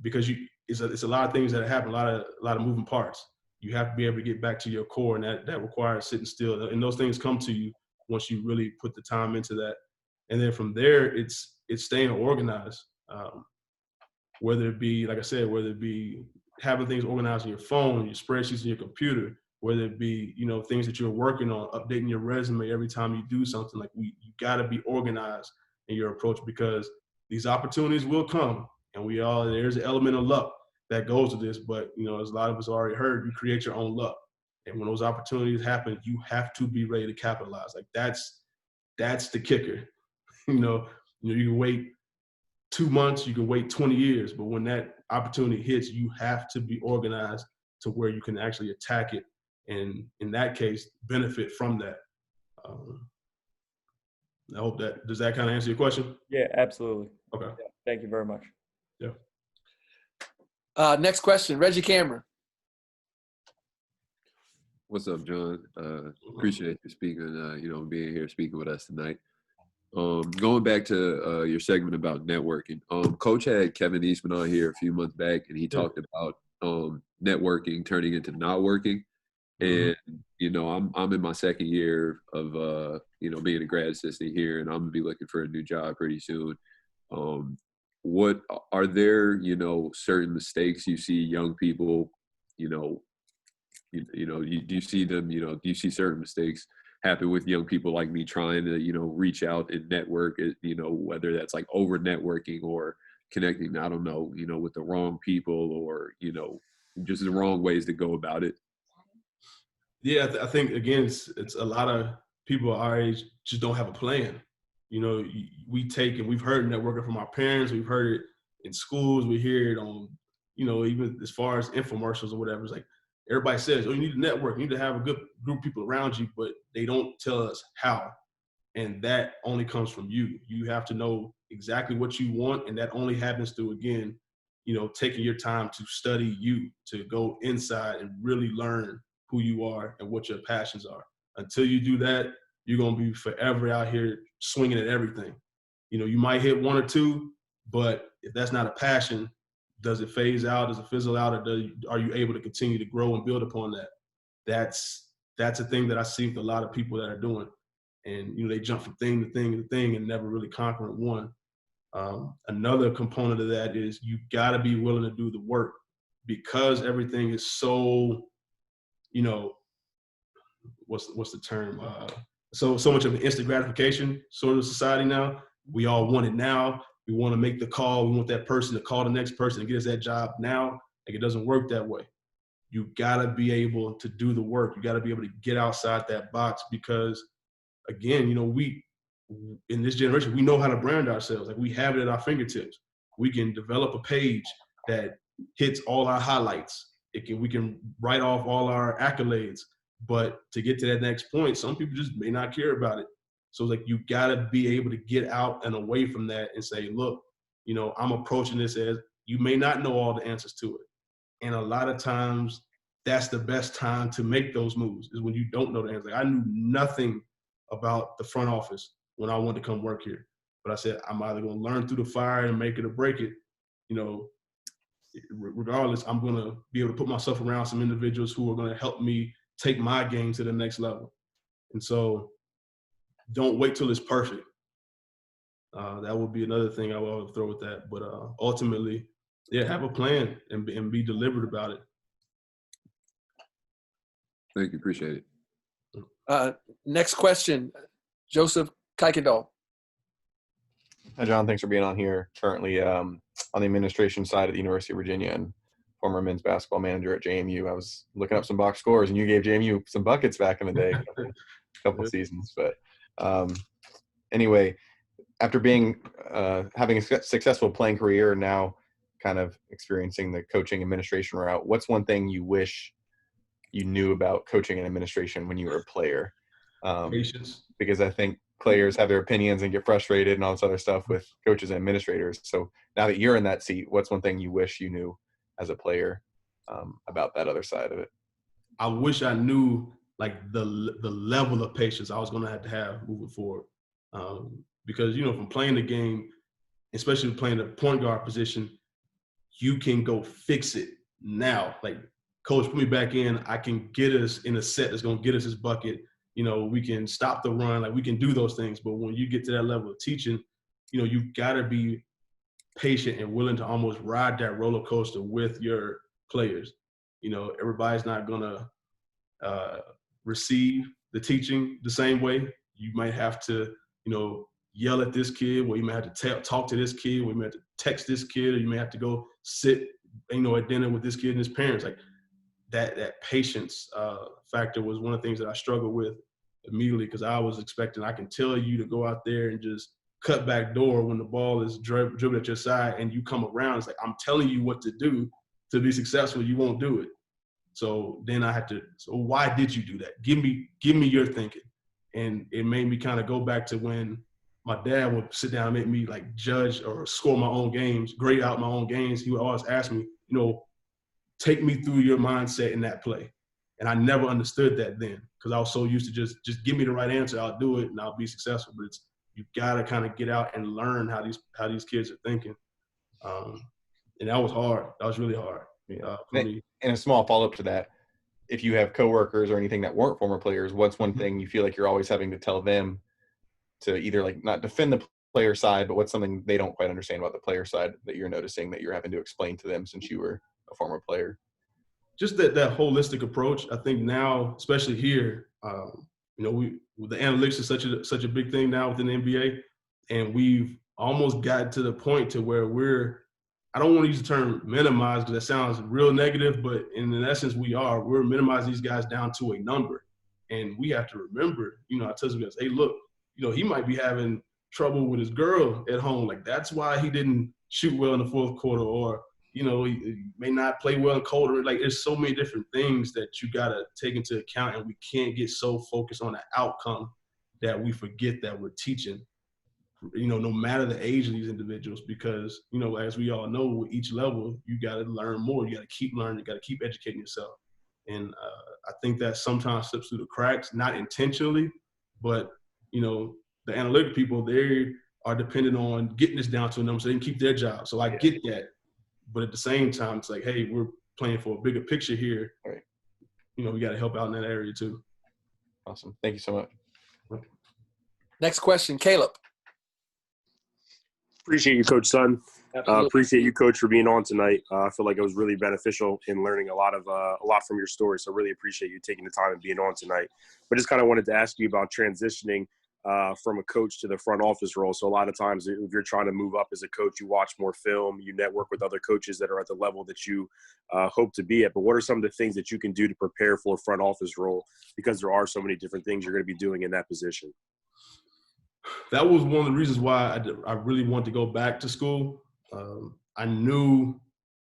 Because it's a lot of things that happen, a lot of moving parts. You have to be able to get back to your core, and that requires sitting still. And those things come to you once you really put the time into that. And then from there, it's staying organized. Whether it be, like I said, whether it be having things organized on your phone, your spreadsheets on your computer, whether it be, things that you're working on, updating your resume every time you do something. Like, you got to be organized in your approach, because these opportunities will come, and there's an element of luck that goes with this. But, as a lot of us already heard, you create your own luck. And when those opportunities happen, you have to be ready to capitalize. Like, that's the kicker. You can wait 2 months, you can wait 20 years, but when that opportunity hits, you have to be organized to where you can actually attack it, and in that case, benefit from that. I hope does that kind of answer your question? Yeah, absolutely. Okay. Yeah, thank you very much. Yeah. Next question, Reggie Cameron. What's up, John? Appreciate you speaking, being here speaking with us tonight. Going back to your segment about networking, Coach had Kevin Eastman on here a few months back, and he talked about networking turning into not working. And, you know, I'm in my second year of, you know, being a grad assistant here, and I'm gonna be looking for a new job pretty soon. What are there, you know, certain mistakes you see young people, you know, do you see them, you know, do you see certain mistakes happen with young people like me trying to, you know, reach out and network, you know, whether that's like over networking or connecting, I don't know, you know, with the wrong people or, you know, just the wrong ways to go about it? Yeah, I think again, it's a lot of people our age just don't have a plan. You know, we take and we've heard networking from our parents. We've heard it in schools. We hear it on, you know, even as far as infomercials or whatever. It's like everybody says, "Oh, you need to network. You need to have a good group of people around you," but they don't tell us how. And that only comes from you. You have to know exactly what you want, and that only happens through, again, you know, taking your time to study you, to go inside and really learn who you are and what your passions are. Until you do that, you're gonna be forever out here swinging at everything. You know, you might hit one or two, but if that's not a passion, does it phase out? Does it fizzle out? Or are you able to continue to grow and build upon that? That's a thing that I see with a lot of people that are doing. And, you know, they jump from thing to thing to thing and never really conquering one. Another component of that is you got to be willing to do the work, because everything is so, you know, what's the term? So much of an instant gratification sort of society now. We all want it now. We want to make the call. We want that person to call the next person and get us that job now. Like, it doesn't work that way. You got to be able to do the work. You got to be able to get outside that box, because, again, you know, we, in this generation, we know how to brand ourselves. Like, we have it at our fingertips. We can develop a page that hits all our highlights. We can write off all our accolades. But to get to that next point, some people just may not care about it. So it's like, you got to be able to get out and away from that and say, look, you know, I'm approaching this as, you may not know all the answers to it. And a lot of times that's the best time to make those moves, is when you don't know the answer. Like, I knew nothing about the front office when I wanted to come work here. But I said, I'm either going to learn through the fire and make it or break it. You know, regardless, I'm going to be able to put myself around some individuals who are going to help me take my game to the next level. And so don't wait till it's perfect. That would be another thing I will throw with that. But ultimately, yeah, have a plan and be deliberate about it. Thank you. Appreciate it. Next question, Joseph Kuykendall. Hi, John. Thanks for being on here. Currently on the administration side at the University of Virginia and former men's basketball manager at JMU. I was looking up some box scores, and you gave JMU some buckets back in the day, a couple seasons. But anyway, after having a successful playing career and now kind of experiencing the coaching administration route, what's one thing you wish you knew about coaching and administration when you were a player? Patience. Because I think players have their opinions and get frustrated and all this other stuff with coaches and administrators. So now that you're in that seat, what's one thing you wish you knew as a player about that other side of it? I wish I knew, like, the level of patience I was going to have moving forward. Because, you know, from playing the game, especially playing the point guard position, you can go fix it now. Like, coach, put me back in. I can get us in a set that's going to get us this bucket. You know, we can stop the run. Like, we can do those things. But when you get to that level of teaching, you know, you got to be patient and willing to almost ride that roller coaster with your players. You know, everybody's not going to receive the teaching the same way. You might have to, you know, yell at this kid, or you may have to talk to this kid, or you may have to text this kid, or you may have to go sit, you know, at dinner with this kid and his parents. Like, that patience factor was one of the things that I struggled with immediately, because I was expecting, I can tell you to go out there and just cut back door when the ball is dribbled at your side and you come around. It's like, I'm telling you what to do to be successful. You won't do it. So then I had to, so why did you do that? Give me your thinking. And it made me kind of go back to when my dad would sit down and make me, like, judge or score my own games, grade out my own games. He would always ask me, you know, take me through your mindset in that play. And I never understood that then, because I was so used to just give me the right answer, I'll do it and I'll be successful. But it's, you gotta kind of get out and learn how these kids are thinking. And that was hard. That was really hard for me. And a small follow-up to that, if you have coworkers or anything that weren't former players, what's one thing you feel like you're always having to tell them to either like not defend the player side, but what's something they don't quite understand about the player side that you're noticing that you're having to explain to them since you were a former player? Just that holistic approach. I think now, especially here, the analytics is such a big thing now within the NBA, and we've almost gotten to the point to where I don't want to use the term minimize because that sounds real negative, but in essence, we're minimizing these guys down to a number. And we have to remember, I tell some guys, hey, look, he might be having trouble with his girl at home. Like, that's why he didn't shoot well in the fourth quarter, or, he may not play well in colder. Like, there's so many different things that you got to take into account, and we can't get so focused on the outcome that we forget that we're teaching, no matter the age of these individuals, because, as we all know, with each level, you got to learn more. You got to keep learning. You got to keep educating yourself. And I think that sometimes slips through the cracks, not intentionally, but, the analytic people, they are dependent on getting this down to a number so they can keep their job. So I get that. But at the same time, it's like, hey, we're playing for a bigger picture here. Right. We got to help out in that area too. Awesome. Thank you so much. Next question, Caleb. Appreciate you, Coach Sun. Appreciate you, Coach, for being on tonight. I feel like it was really beneficial in learning a lot from your story. So really appreciate you taking the time and being on tonight. But just kind of wanted to ask you about transitioning from a coach to the front office role. So a lot of times if you're trying to move up as a coach, you watch more film, you network with other coaches that are at the level that you hope to be at. But what are some of the things that you can do to prepare for a front office role? Because there are so many different things you're going to be doing in that position. That was one of the reasons why I really wanted to go back to school. I knew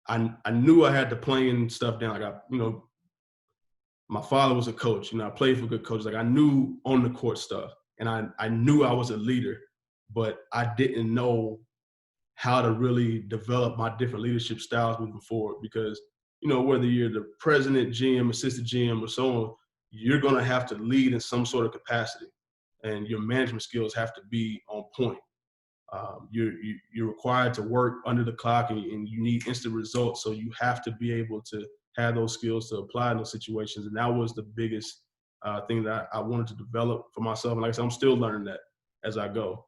I had the playing stuff down. My father was a coach. I played for good coaches. Like, I knew on the court stuff, and I knew I was a leader, but I didn't know how to really develop my different leadership styles moving forward. Because, whether you're the president, GM, assistant GM, or so on, you're going to have to lead in some sort of capacity. And your management skills have to be on point. You're required to work under the clock, and you need instant results. So you have to be able to have those skills to apply in those situations. And that was the biggest thing that I wanted to develop for myself. And like I said, I'm still learning that as I go.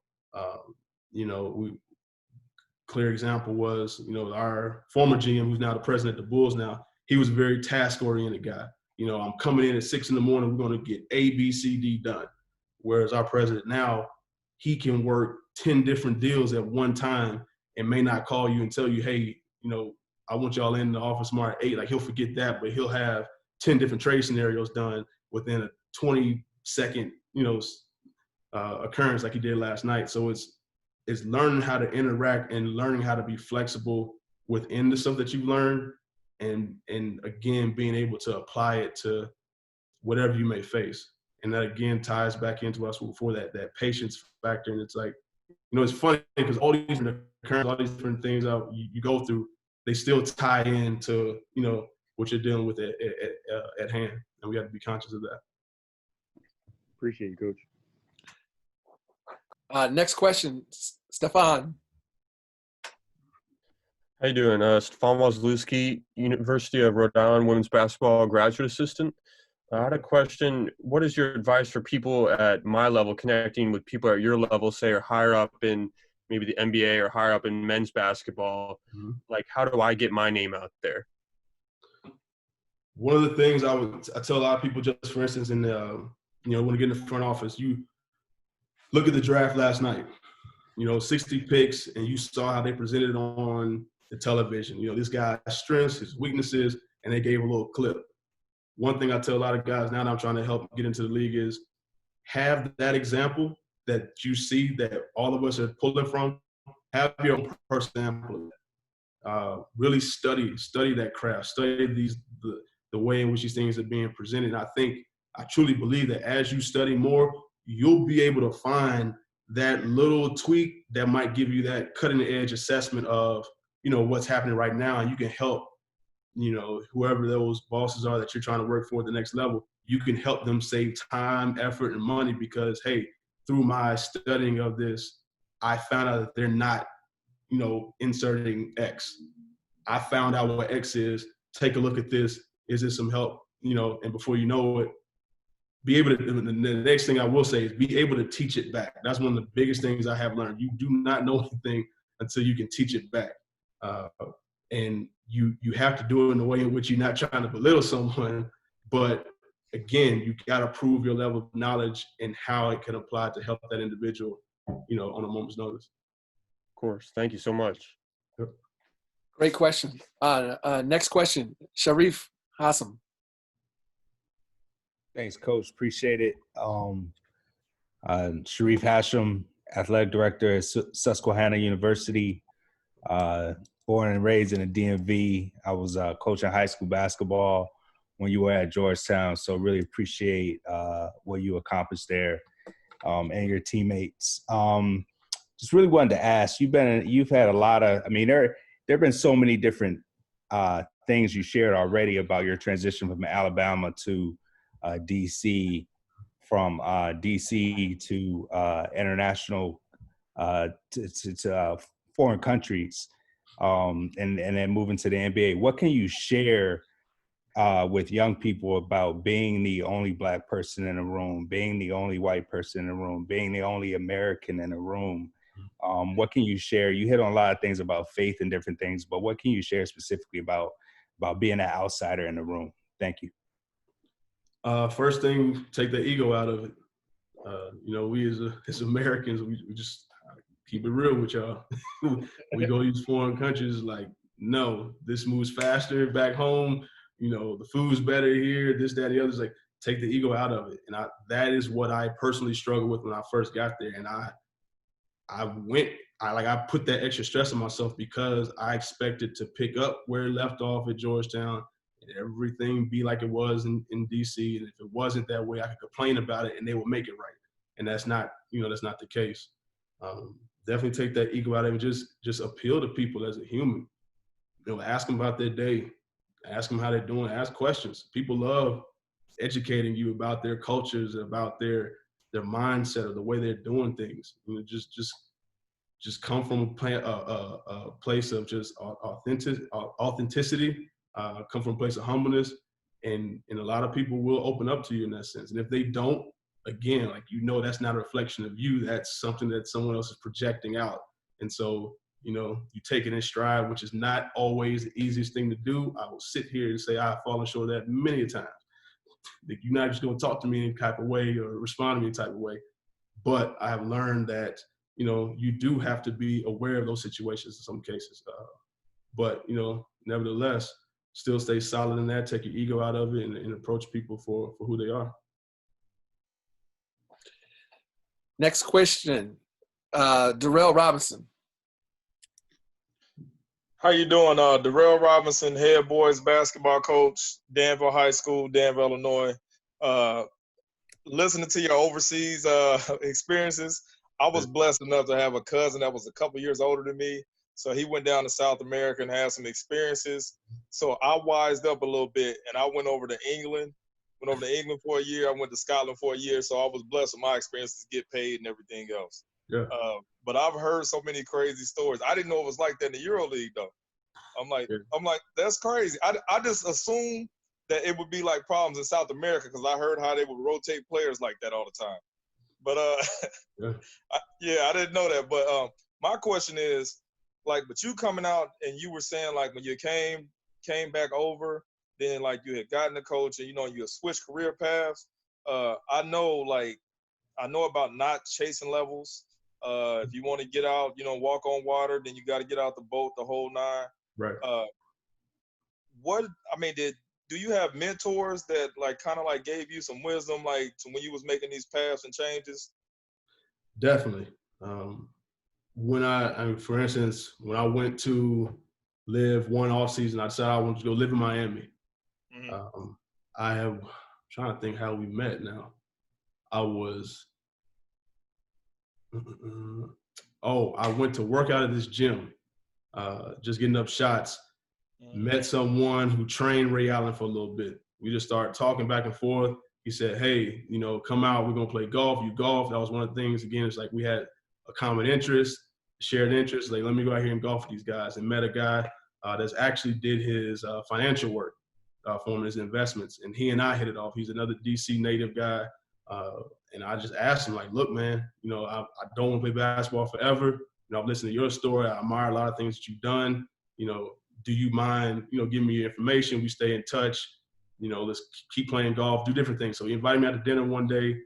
Clear example was, our former GM, who's now the president of the Bulls now, he was a very task-oriented guy. I'm coming in at 6 a.m, we're going to get A, B, C, D done. Whereas our president now, he can work 10 different deals at one time and may not call you and tell you, hey, I want y'all in the office tomorrow at 8. Like, he'll forget that, but he'll have 10 different trade scenarios done within a 20-second, occurrence like he did last night. So it's learning how to interact and learning how to be flexible within the stuff that you've learned, and again, being able to apply it to whatever you may face. And that, again, ties back into what I spoke before, that patience factor. And it's like, it's funny because all these different occurrences, all these different things you go through, they still tie into, what you're dealing with at hand. And we have to be conscious of that. Appreciate you, Coach. Next question, Stefan. How you doing? Stefan Wozlewski, University of Rhode Island women's basketball graduate assistant. I had a question. What is your advice for people at my level connecting with people at your level, say, or higher up in maybe the NBA or higher up in men's basketball? Mm-hmm. Like, how do I get my name out there? One of the things I tell a lot of people, just for instance, when you get in the front office, you look at the draft last night, 60 picks, and you saw how they presented it on the television. This guy's strengths, his weaknesses, and they gave a little clip. One thing I tell a lot of guys now that I'm trying to help get into the league is have that example that you see that all of us are pulling from. Have your own personal example. Really study that craft. Study the way in which these things are being presented. And I truly believe that as you study more, you'll be able to find that little tweak that might give you that cutting edge assessment of, what's happening right now, and you can help whoever those bosses are that you're trying to work for at the next level, you can help them save time, effort, and money because, hey, through my studying of this, I found out that they're not, inserting X. I found out what X is. Take a look at this. Is this some help, and before you know it, be able to, the next thing I will say is be able to teach it back. That's one of the biggest things I have learned. You do not know anything until you can teach it back. And you have to do it in a way in which you're not trying to belittle someone, but again, you got to prove your level of knowledge and how it can apply to help that individual, on a moment's notice. Of course. Thank you so much. Great question. Next question, Sharif Hassam. Thanks, Coach. Appreciate it. Sharif Hashem, Athletic Director at Susquehanna University. Born and raised in the DMV. I was coaching high school basketball when you were at Georgetown, so really appreciate what you accomplished there and your teammates. Just really wanted to ask, you've had a lot of, there have been so many different things you shared already about your transition from Alabama to DC, from DC to international to foreign countries, and then moving to the NBA. What can you share with young people about being the only Black person in a room, being the only white person in a room, being the only American in a room? What can you share? You hit on a lot of things about faith and different things, but what can you share specifically about being an outsider in the room? Thank you. First thing, take the ego out of it. We as Americans, we just keep it real with y'all. We go to these foreign countries like, no, this moves faster back home. The food's better here, this, that, the other. Like, take the ego out of it. And that is what I personally struggled with when I first got there. And I put that extra stress on myself because I expected to pick up where it left off at Georgetown and everything be like it was in DC. And if it wasn't that way, I could complain about it and they would make it right. And that's not the case. Definitely take that ego out of it. Just appeal to people as a human. Ask them about their day. Ask them how they're doing. Ask questions. People love educating you about their cultures, about their mindset or the way they're doing things. Just come from a place of just authenticity. Come from a place of humbleness, and a lot of people will open up to you in that sense. And if they don't, again, that's not a reflection of you. That's something that someone else is projecting out. And so, you take it in stride, which is not always the easiest thing to do. I will sit here and say I've fallen short of that many a times. You're not just going to talk to me in any type of way or respond to me in type of way. But I have learned that, you do have to be aware of those situations in some cases. But, nevertheless, still stay solid in that, take your ego out of it, and approach people for who they are. Next question, Darrell Robinson. How you doing? Darrell Robinson, head boys basketball coach, Danville High School, Danville, Illinois. Listening to your overseas experiences, I was blessed enough to have a cousin that was a couple years older than me. So he went down to South America and had some experiences. So I wised up a little bit, and I went over to England. Went over to England for a year. I went to Scotland for a year. So I was blessed with my experiences, get paid and everything else. Yeah. But I've heard so many crazy stories. I didn't know it was like that in the EuroLeague though. I'm like, that's crazy. I just assumed that it would be like problems in South America because I heard how they would rotate players like that all the time. But I didn't know that. But my question is, but you coming out and you were saying when you came back over, then you had gotten a coach and you had switched career paths. I know about not chasing levels. If you want to get out, walk on water, then you got to get out the boat, the whole nine. Right. Do you have mentors that gave you some wisdom, to when you was making these paths and changes? Definitely. For instance, when I went to live one off season, I decided I wanted to go live in Miami. Mm-hmm. I'm trying to think how we met now. I went to work out at this gym, just getting up shots. Met someone who trained Ray Allen for a little bit. We just started talking back and forth. He said, hey, come out, we're going to play golf. You golf. That was one of the things, again, it's we had a common interest, shared interest. Let me go out here and golf with these guys. And met a guy that's actually did his financial work. for him, his investments. And he and I hit it off. He's another DC native guy. And I just asked him, like, look, man, you know, I don't want to play basketball forever. You know, I've listened to your story. I admire a lot of things that you've done. You know, do you mind, you know, giving me your information? We stay in touch. You know, let's keep playing golf, do different things. So he invited me out to dinner one day.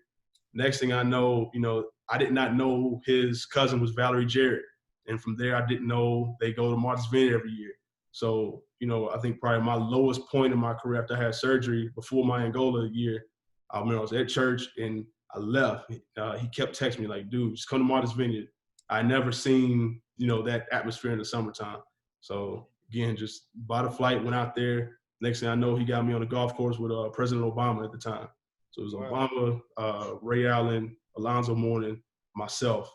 Next thing I know, you know, I did not know his cousin was Valerie Jarrett. And from there, I didn't know they go to Martha's Vineyard every year. So, you know, I think probably my lowest point in my career after I had surgery before my Angola year, I remember I was at church and I left. He kept texting me like, dude, just come to Martha's Vineyard. I never seen, you know, that atmosphere in the summertime. So again, just bought a flight, went out there. Next thing I know, he got me on the golf course with President Obama at the time. So it was Obama, Ray Allen, Alonzo Mourning, myself.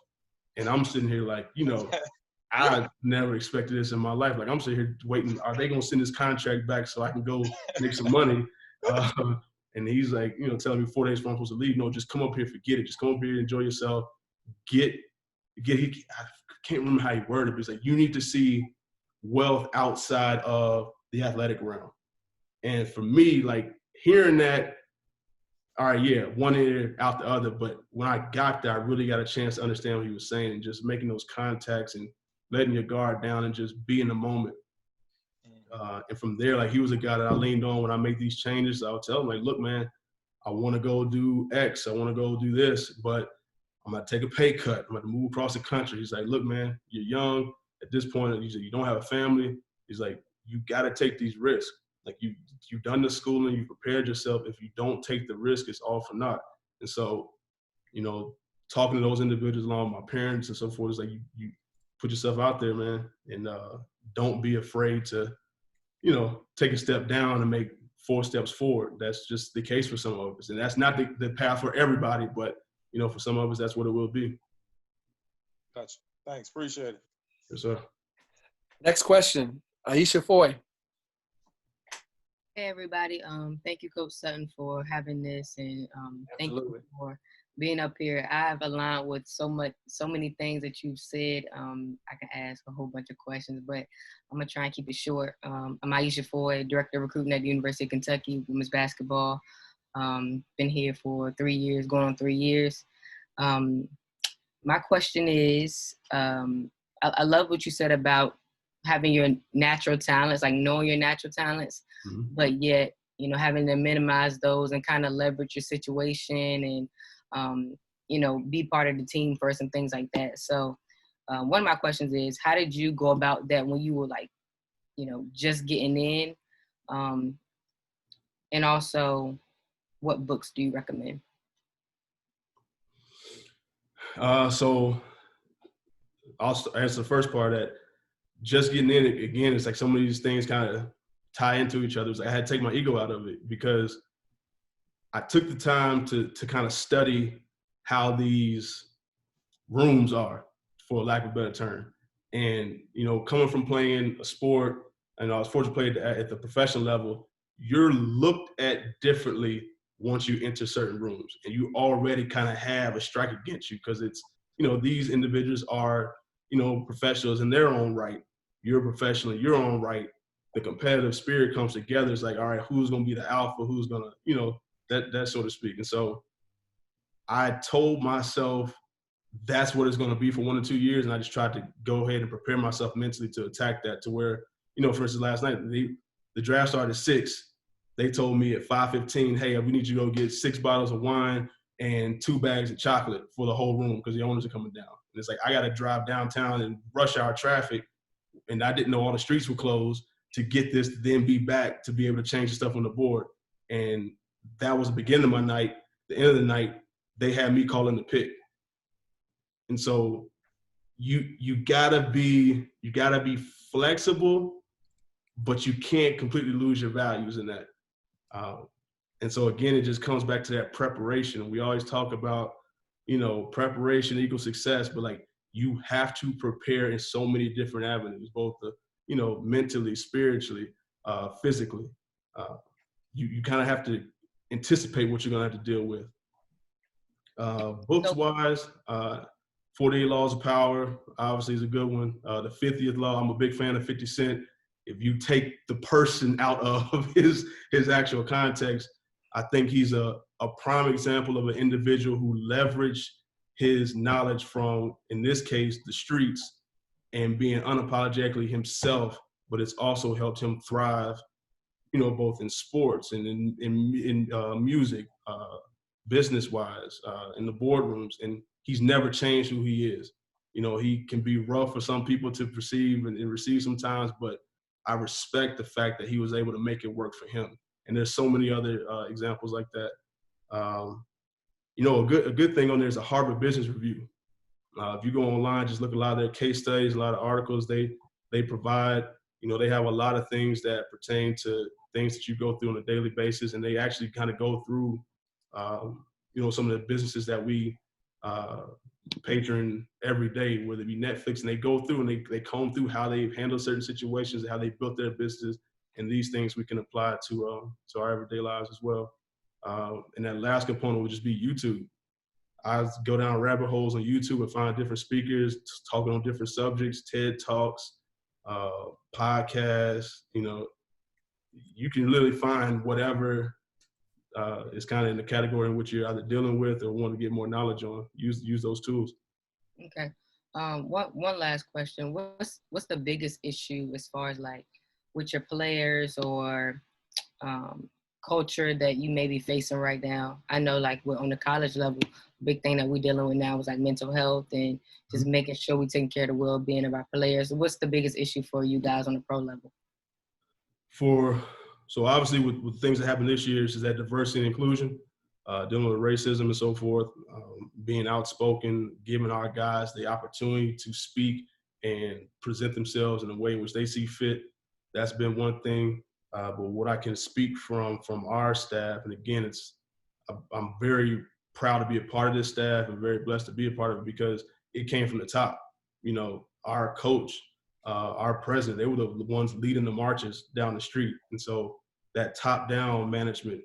And I'm sitting here like, you know, I never expected this in my life. Like, I'm sitting here waiting, are they going to send this contract back so I can go make some money? And he's like, you know, telling me 4 days before I'm supposed to leave, no, just come up here, forget it. Just come up here, enjoy yourself. I can't remember how he worded it, but he's like, you need to see wealth outside of the athletic realm. And for me, like, hearing that, all right, yeah, one ear out the other. But when I got there, I really got a chance to understand what he was saying and just making those contacts and letting your guard down and just be in the moment. And from there, like, he was a guy that I leaned on when I made these changes. I would tell him, like, look, man, I want to go do X. I want to go do this, but I'm going to take a pay cut. I'm going to move across the country. He's like, look, man, you're young at this point. He's like, you don't have a family. He's like, you got to take these risks. Like, you've done the schooling, you've prepared yourself. If you don't take the risk, it's all for naught. And so, you know, talking to those individuals along my parents and so forth, is like, you put yourself out there, man, and don't be afraid to, you know, take a step down and make 4 steps forward. That's just the case for some of us. And that's not the path for everybody, but, you know, for some of us, that's what it will be. Gotcha. Thanks. Appreciate it. Yes, sir. Next question, Aisha Foy. Hey everybody, thank you, Coach Sutton, for having this, and thank you for being up here. I've aligned with so many things that you've said. I can ask a whole bunch of questions, but I'm gonna try and keep it short. I'm Aisha Foy, Director of Recruiting at the University of Kentucky Women's Basketball. Been here for 3 years, going on 3 years. My question is, I love what you said about having your natural talents, like knowing your natural talents, but yet, you know, having to minimize those and kind of leverage your situation and, you know, be part of the team first and things like that. So one of my questions is, how did you go about that when you were like, you know, just getting in? And also, what books do you recommend? So I'll answer the first part of that. Just getting in it, again, it's like some of these things kind of tie into each other. It's like I had to take my ego out of it because I took the time to kind of study how these rooms are, for lack of a better term. And, you know, coming from playing a sport, and I was fortunate to play at the professional level, you're looked at differently once you enter certain rooms. And you already kind of have a strike against you because it's, you know, these individuals are, you know, professionals in their own right. You're a professional in your own right. The competitive spirit comes together. It's like, all right, who's going to be the alpha? Who's going to, you know, that so to speak. And so I told myself that's what it's going to be for 1 or 2 years. And I just tried to go ahead and prepare myself mentally to attack that, to where, you know, for instance, last night, the draft started at 6. They told me at 5:15, hey, we need you to go get 6 bottles of wine and 2 bags of chocolate for the whole room because the owners are coming down. And it's like, I got to drive downtown and rush hour traffic. And I didn't know all the streets were closed to get this, to then be back to be able to change the stuff on the board. And that was the beginning of my night. The end of the night, they had me calling the pick. And so you gotta be flexible, but you can't completely lose your values in that. And so again, it just comes back to that preparation. We always talk about, you know, preparation equals success, but like, you have to prepare in so many different avenues, both the, you know, mentally, spiritually, physically. You kind of have to anticipate what you're gonna have to deal with. Books wise, 48 Laws of Power obviously is a good one. The 50th Law, I'm a big fan of 50 Cent. if you take the person out of his actual context, I think he's a prime example of an individual who leveraged his knowledge from, in this case, the streets, and being unapologetically himself, but it's also helped him thrive, both in sports and in music, business-wise, in the boardrooms. And he's never changed who he is. He can be rough for some people to perceive and receive sometimes, but I respect the fact that he was able to make it work for him. And there's so many other examples like that. A good thing on there is a Harvard Business Review. If you go online, just look at a lot of their case studies, a lot of articles they provide. They have a lot of things that pertain to things that you go through on a daily basis, and they actually kind of go through, some of the businesses that we patron every day, whether it be Netflix, and they go through and they comb through how they've handled certain situations, how they built their business, and these things we can apply to our everyday lives as well. And that last component would just be YouTube. I go down rabbit holes on YouTube and find different speakers talking on different subjects, TED Talks, podcasts. You can literally find whatever is kind of in the category in which you're either dealing with or want to get more knowledge on. Use those tools. Okay. One last question. What's the biggest issue as far as like with your players or culture that you may be facing right now? I know like we're on the college level, big thing that we're dealing with now is like mental health and just making sure we're taking care of the well-being of our players. What's the biggest issue for you guys on the pro level? So obviously with things that happened this year is that diversity and inclusion, dealing with racism and so forth, being outspoken, giving our guys the opportunity to speak and present themselves in a way in which they see fit. That's been one thing. But what I can speak from our staff, and again, I'm very proud to be a part of this staff and very blessed to be a part of it because it came from the top. Our coach, our president, they were the ones leading the marches down the street. And so that top-down management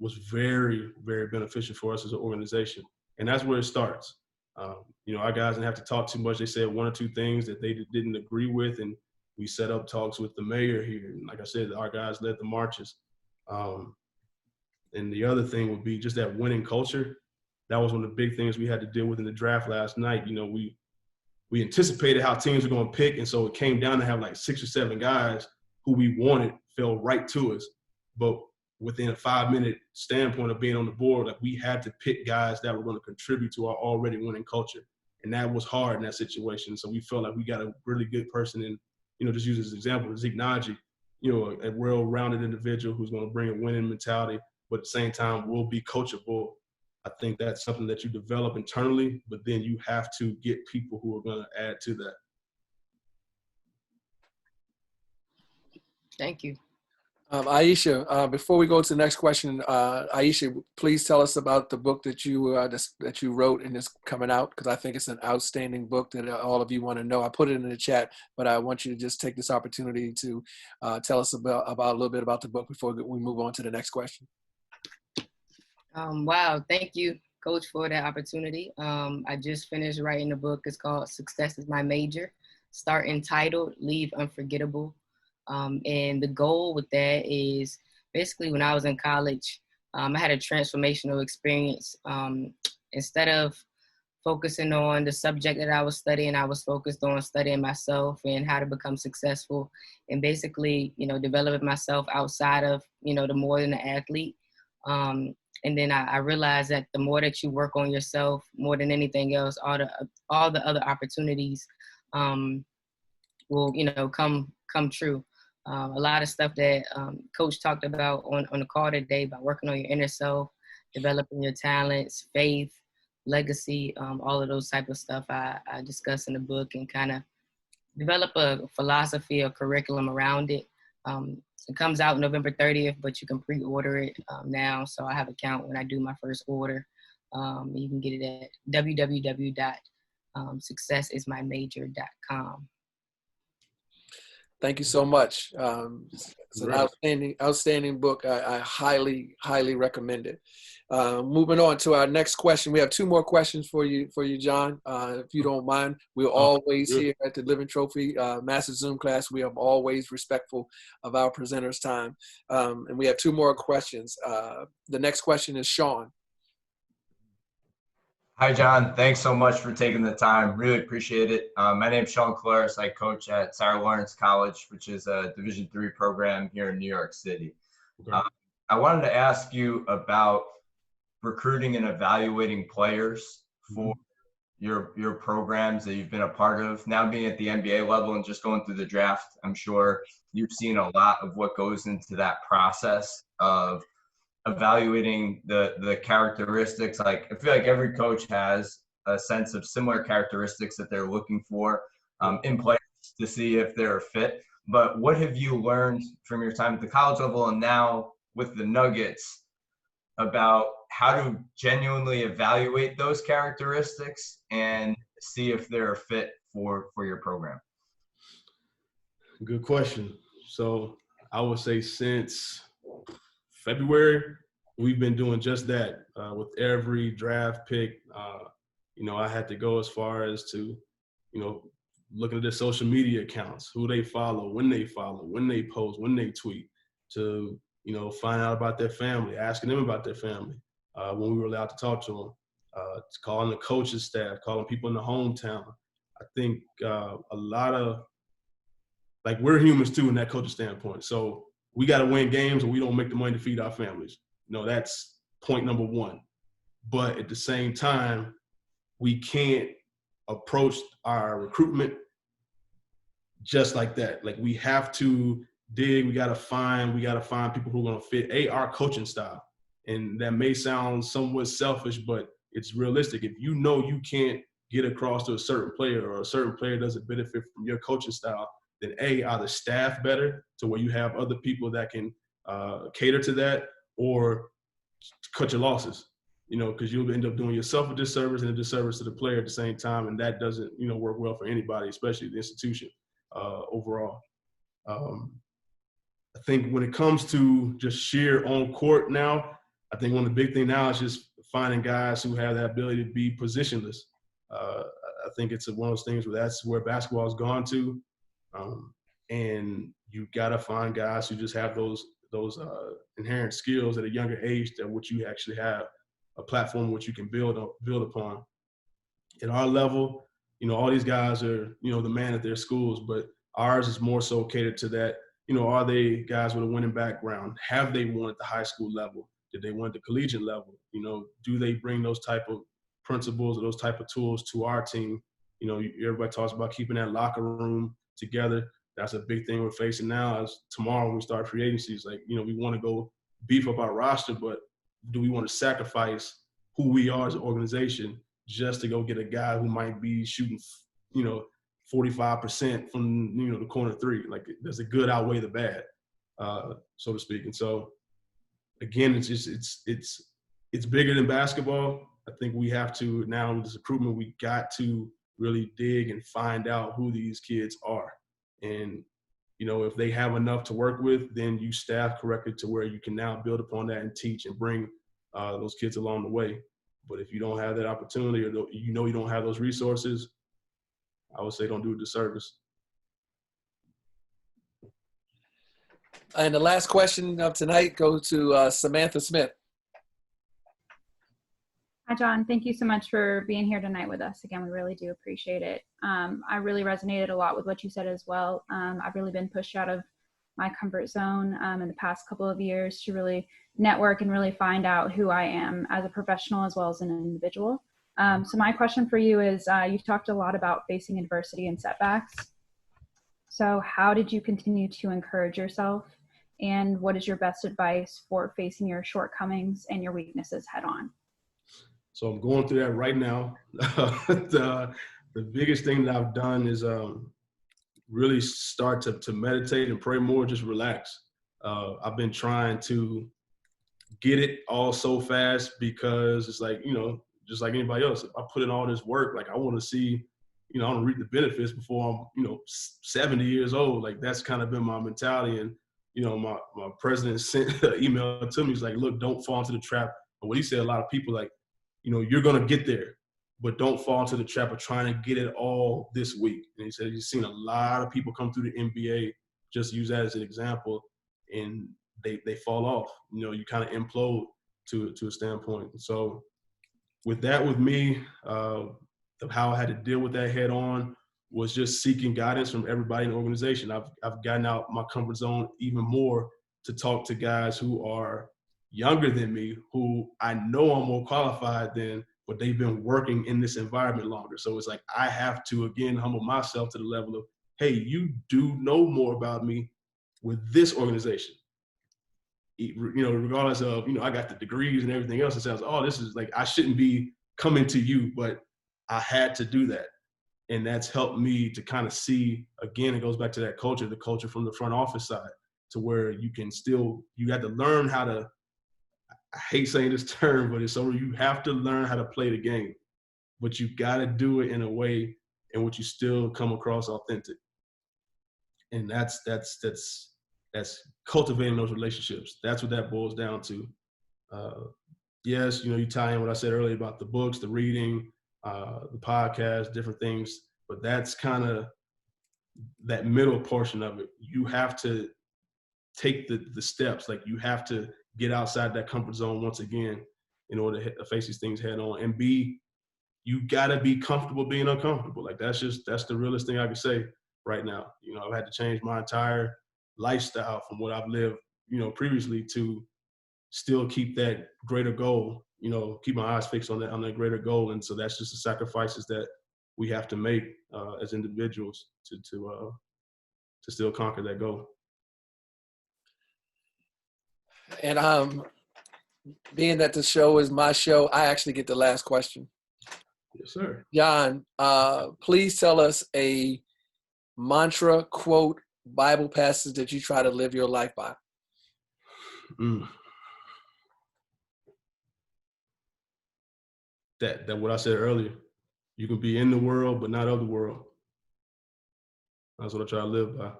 was very, very beneficial for us as an organization. And that's where it starts. Our guys didn't have to talk too much. They said one or two things that they didn't agree with, and we set up talks with the mayor here. And like I said, our guys led the marches. And the other thing would be just that winning culture. That was one of the big things we had to deal with in the draft last night. We anticipated how teams were going to pick, and so it came down to have like 6 or 7 guys who we wanted fell right to us. But within a 5-minute standpoint of being on the board, like we had to pick guys that were going to contribute to our already winning culture. And that was hard in that situation. So we felt like we got a really good person in, just use as an example, Zeke Naji, a well-rounded individual who's going to bring a winning mentality, but at the same time will be coachable. I think that's something that you develop internally, but then you have to get people who are going to add to that. Thank you. Aisha, before we go to the next question, Aisha, please tell us about the book that you wrote and is coming out, because I think it's an outstanding book that all of you want to know. I put it in the chat, but I want you to just take this opportunity to tell us about a little bit about the book before we move on to the next question. Wow, thank you, Coach, for that opportunity. I just finished writing a book. It's called Success is My Major. Start entitled, Leave Unforgettable. And the goal with that is basically when I was in college, I had a transformational experience. Instead of focusing on the subject that I was studying, I was focused on studying myself and how to become successful and basically, developing myself outside of, the more than an athlete. And then I realized that the more that you work on yourself, more than anything else, all the other opportunities will, come true. A lot of stuff that Coach talked about on the call today about working on your inner self, developing your talents, faith, legacy, all of those type of stuff I discuss in the book and kind of develop a philosophy or curriculum around it. It comes out November 30th, but you can pre-order it now. So I have a count when I do my first order. You can get it at www.successismymajor.com. Thank you so much. It's an outstanding book. I highly, highly recommend it. Moving on to our next question. We have 2 more questions for you, John. If you don't mind, we're always here at the Living Trophy Master Zoom class. We are always respectful of our presenters' time. And we have 2 more questions. The next question is Sean. Hi, John. Thanks so much for taking the time. Really appreciate it. My name is Sean Claris. I coach at Sarah Lawrence College, which is a Division III program here in New York City. Okay. I wanted to ask you about recruiting and evaluating players for your programs that you've been a part of. Now being at the NBA level and just going through the draft, I'm sure you've seen a lot of what goes into that process of evaluating the characteristics. Like, I feel like every coach has a sense of similar characteristics that they're looking for in players to see if they're a fit. But what have you learned from your time at the college level and now with the Nuggets about how to genuinely evaluate those characteristics and see if they're a fit for your program? Good question. So I would say since February, we've been doing just that with every draft pick. I had to go as far as to, looking at their social media accounts, who they follow, when they post, when they tweet, to, find out about their family, asking them about their family when we were allowed to talk to them, calling the coaching staff, calling people in the hometown. I think a lot of, like, we're humans too in that coaching standpoint. So we got to win games or we don't make the money to feed our families. That's point number 1. But at the same time, we can't approach our recruitment just like that. Like, we have to dig. We got to find people who are going to fit our coaching style. And that may sound somewhat selfish, but it's realistic. If you can't get across to a certain player or a certain player doesn't benefit from your coaching style, then are the staff better to where you have other people that can cater to that, or cut your losses, because you'll end up doing yourself a disservice and a disservice to the player at the same time, and that doesn't, work well for anybody, especially the institution overall. I think when it comes to just sheer on court now, I think one of the big things now is just finding guys who have that ability to be positionless. I think it's one of those things where that's where basketball has gone to. And you got to find guys who just have those inherent skills at a younger age, that which you actually have a platform which you can build upon. At our level, all these guys are, the man at their schools, but ours is more so catered to that. Are they guys with a winning background? Have they won at the high school level? Did they win at the collegiate level? Do they bring those type of principles or those type of tools to our team? Everybody talks about keeping that locker room together. That's a big thing we're facing now. As tomorrow when we start free agencies, like, we want to go beef up our roster, but do we want to sacrifice who we are as an organization just to go get a guy who might be shooting, 45% from, the corner 3? Like, does the good outweigh the bad, so to speak? And so, again, it's bigger than basketball. I think we have to now, with this recruitment, we got to really dig and find out who these kids are. And, if they have enough to work with, then you staff correctly to where you can now build upon that and teach and bring those kids along the way. But if you don't have that opportunity, or you don't have those resources, I would say don't do a disservice. And the last question of tonight goes to Samantha Smith. Hi, John. Thank you so much for being here tonight with us. Again, we really do appreciate it. I really resonated a lot with what you said as well. I've really been pushed out of my comfort zone in the past couple of years to really network and really find out who I am as a professional as well as an individual. So my question for you is, you talked a lot about facing adversity and setbacks. So how did you continue to encourage yourself? And what is your best advice for facing your shortcomings and your weaknesses head on? So I'm going through that right now. The biggest thing that I've done is really start to meditate and pray more, just relax. I've been trying to get it all so fast because it's like, just like anybody else, if I put in all this work, like, I want to see I don't reap the benefits before I'm 70 years old. Like, that's kind of been my mentality. And my president sent an email to me. He's like, look, don't fall into the trap. And what he said, a lot of people like, you're gonna get there, but don't fall into the trap of trying to get it all this week. And he said he's seen a lot of people come through the NBA, just use that as an example, and they fall off. You kind of implode to a standpoint. And so with me, of how I had to deal with that head on was just seeking guidance from everybody in the organization. I've gotten out my comfort zone even more to talk to guys who are younger than me, who I know I'm more qualified than, but they've been working in this environment longer. So it's like I have to, again, humble myself to the level of, hey, you do know more about me with this organization. Regardless of, I got the degrees and everything else, it sounds, oh, this is like, I shouldn't be coming to you, but I had to do that. And that's helped me to kind of see, again, it goes back to that culture, the culture from the front office side, to where you got to learn how to, I hate saying this term, but it's so you have to learn how to play the game, but you got to do it in a way in which you still come across authentic. And that's cultivating those relationships. That's what that boils down to. Yes, you tie in what I said earlier about the books, the reading, the podcast, different things, but that's kind of that middle portion of it. You have to take the steps. Like, you have to get outside that comfort zone once again in order to face these things head on, and you gotta be comfortable being uncomfortable. Like, that's the realest thing I can say right now. I've had to change my entire lifestyle from what I've lived, previously, to still keep that greater goal, keep my eyes fixed on that greater goal. And so that's just the sacrifices that we have to make as individuals to still conquer that goal. And being that the show is my show, I actually get the last question. Yes, sir. John, please tell us a mantra, quote, Bible passage that you try to live your life by. That what I said earlier, you can be in the world, but not of the world. That's what I try to live by.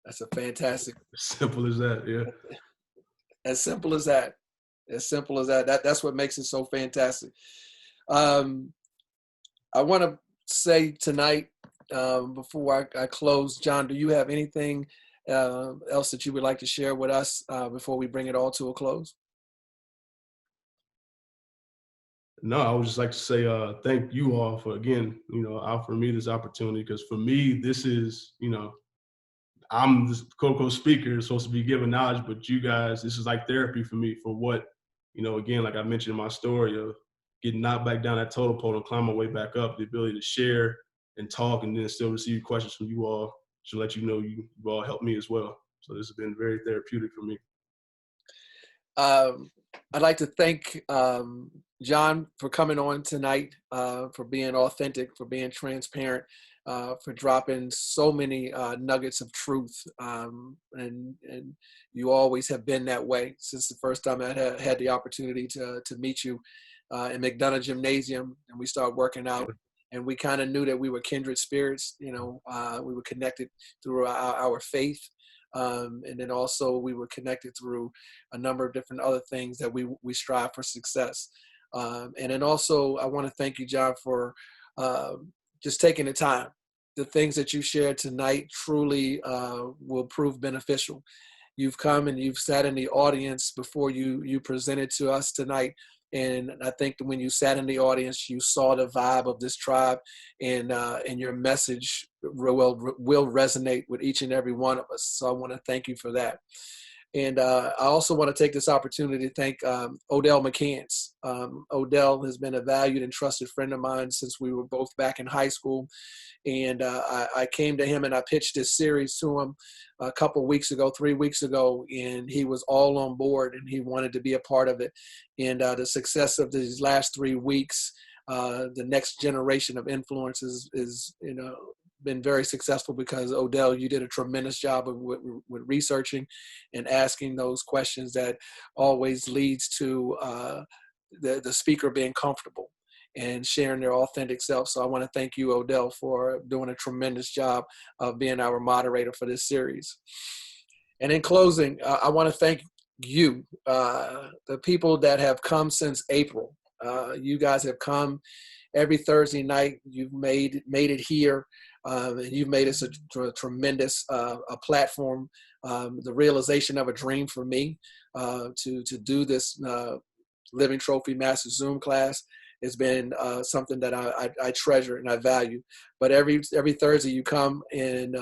That's a fantastic. Simple as that, yeah. As simple as that. As simple as that. That's what makes it so fantastic. I want to say tonight, before I close, John, do you have anything else that you would like to share with us before we bring it all to a close? No, I would just like to say thank you all for, again, offering me this opportunity, because for me, this is, I'm the quote-unquote speaker, supposed to be giving knowledge, but you guys, this is like therapy for me for what, again, like I mentioned in my story of getting knocked back down that totem pole and climb my way back up, the ability to share and talk and then still receive questions from you all should let you know you all helped me as well. So this has been very therapeutic for me. I'd like to thank John for coming on tonight, for being authentic, for being transparent, for dropping so many nuggets of truth. And you always have been that way since the first time I had the opportunity to meet you in McDonough Gymnasium, and we started working out. And we kind of knew that we were kindred spirits. We were connected through our faith. And then also we were connected through a number of different other things that we strive for success. And then also I want to thank you, John, for just taking the time. The things that you shared tonight truly will prove beneficial. You've come and you've sat in the audience before you presented to us tonight. And I think that when you sat in the audience, you saw the vibe of this tribe, and your message will resonate with each and every one of us. So I want to thank you for that. And I also want to take this opportunity to thank Odell McCants. Odell has been a valued and trusted friend of mine since we were both back in high school. And I came to him and I pitched this series to him a couple weeks ago, 3 weeks ago, and he was all on board and he wanted to be a part of it. And the success of these last 3 weeks, the next generation of influences is been very successful because, Odell, you did a tremendous job with researching and asking those questions that always leads to the speaker being comfortable. and sharing their authentic self. So I want to thank you, Odell, for doing a tremendous job of being our moderator for this series. And in closing, I want to thank you, the people that have come since April. You guys have come every Thursday night. You've made it here. You've made us a tremendous a platform, the realization of a dream for me to do this Living Trophy Master Zoom class. Has been something that I treasure and I value. But every Thursday you come and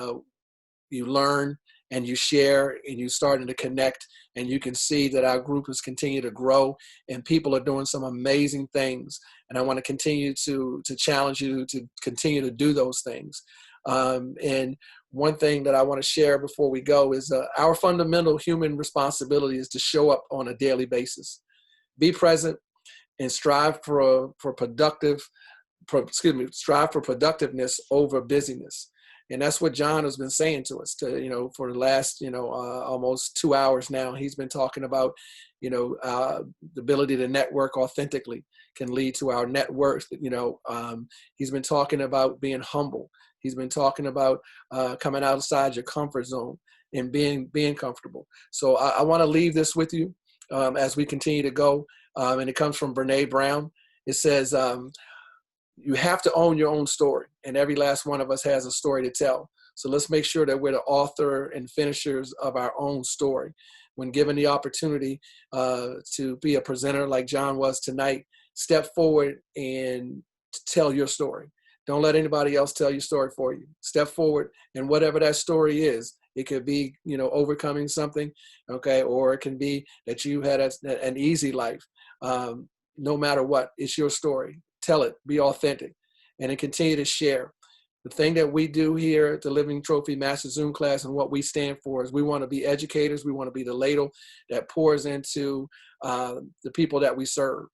you learn and you share and you starting to connect, and you can see that our group has continued to grow and people are doing some amazing things. And I want to continue to challenge you to continue to do those things. And one thing that I want to share before we go is our fundamental human responsibility is to show up on a daily basis, be present, and strive for productiveness over busyness. And that's what John has been saying to us, for the last, almost 2 hours now. He's been talking about, the ability to network authentically can lead to our net worth. He's been talking about being humble. He's been talking about coming outside your comfort zone and being comfortable. So I want to leave this with you as we continue to go. And it comes from Brene Brown. It says, you have to own your own story, and every last one of us has a story to tell. So let's make sure that we're the author and finishers of our own story. When given the opportunity to be a presenter like John was tonight, step forward and tell your story. Don't let anybody else tell your story for you. Step forward, and whatever that story is, it could be, overcoming something, okay, or it can be that you had an easy life. No matter what, it's your story. Tell it, be authentic, and then continue to share. The thing that we do here at the Living Trophy Master Zoom class and what we stand for is we want to be educators. We want to be the ladle that pours into the people that we serve.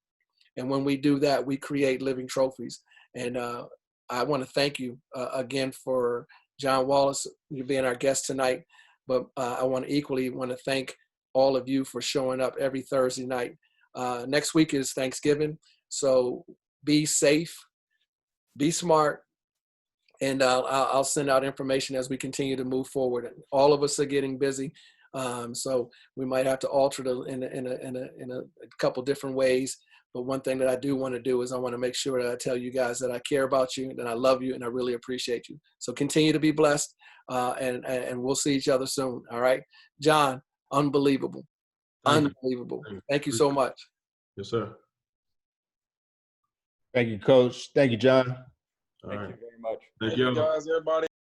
And when we do that, we create living trophies. And I want to thank you again for John Wallace, you being our guest tonight. But I want to thank all of you for showing up every Thursday night. Next week is Thanksgiving. So be safe, be smart, and I'll send out information as we continue to move forward. All of us are getting busy, so we might have to alter it in a couple different ways. But one thing that I do want to do is I want to make sure that I tell you guys that I care about you, that I love you, and I really appreciate you. So continue to be blessed, and we'll see each other soon. All right, John, unbelievable, unbelievable. Thank you so much. Yes, sir. Thank you, Coach. Thank you, John. All right. Thank you very much. Thank you, guys, everybody.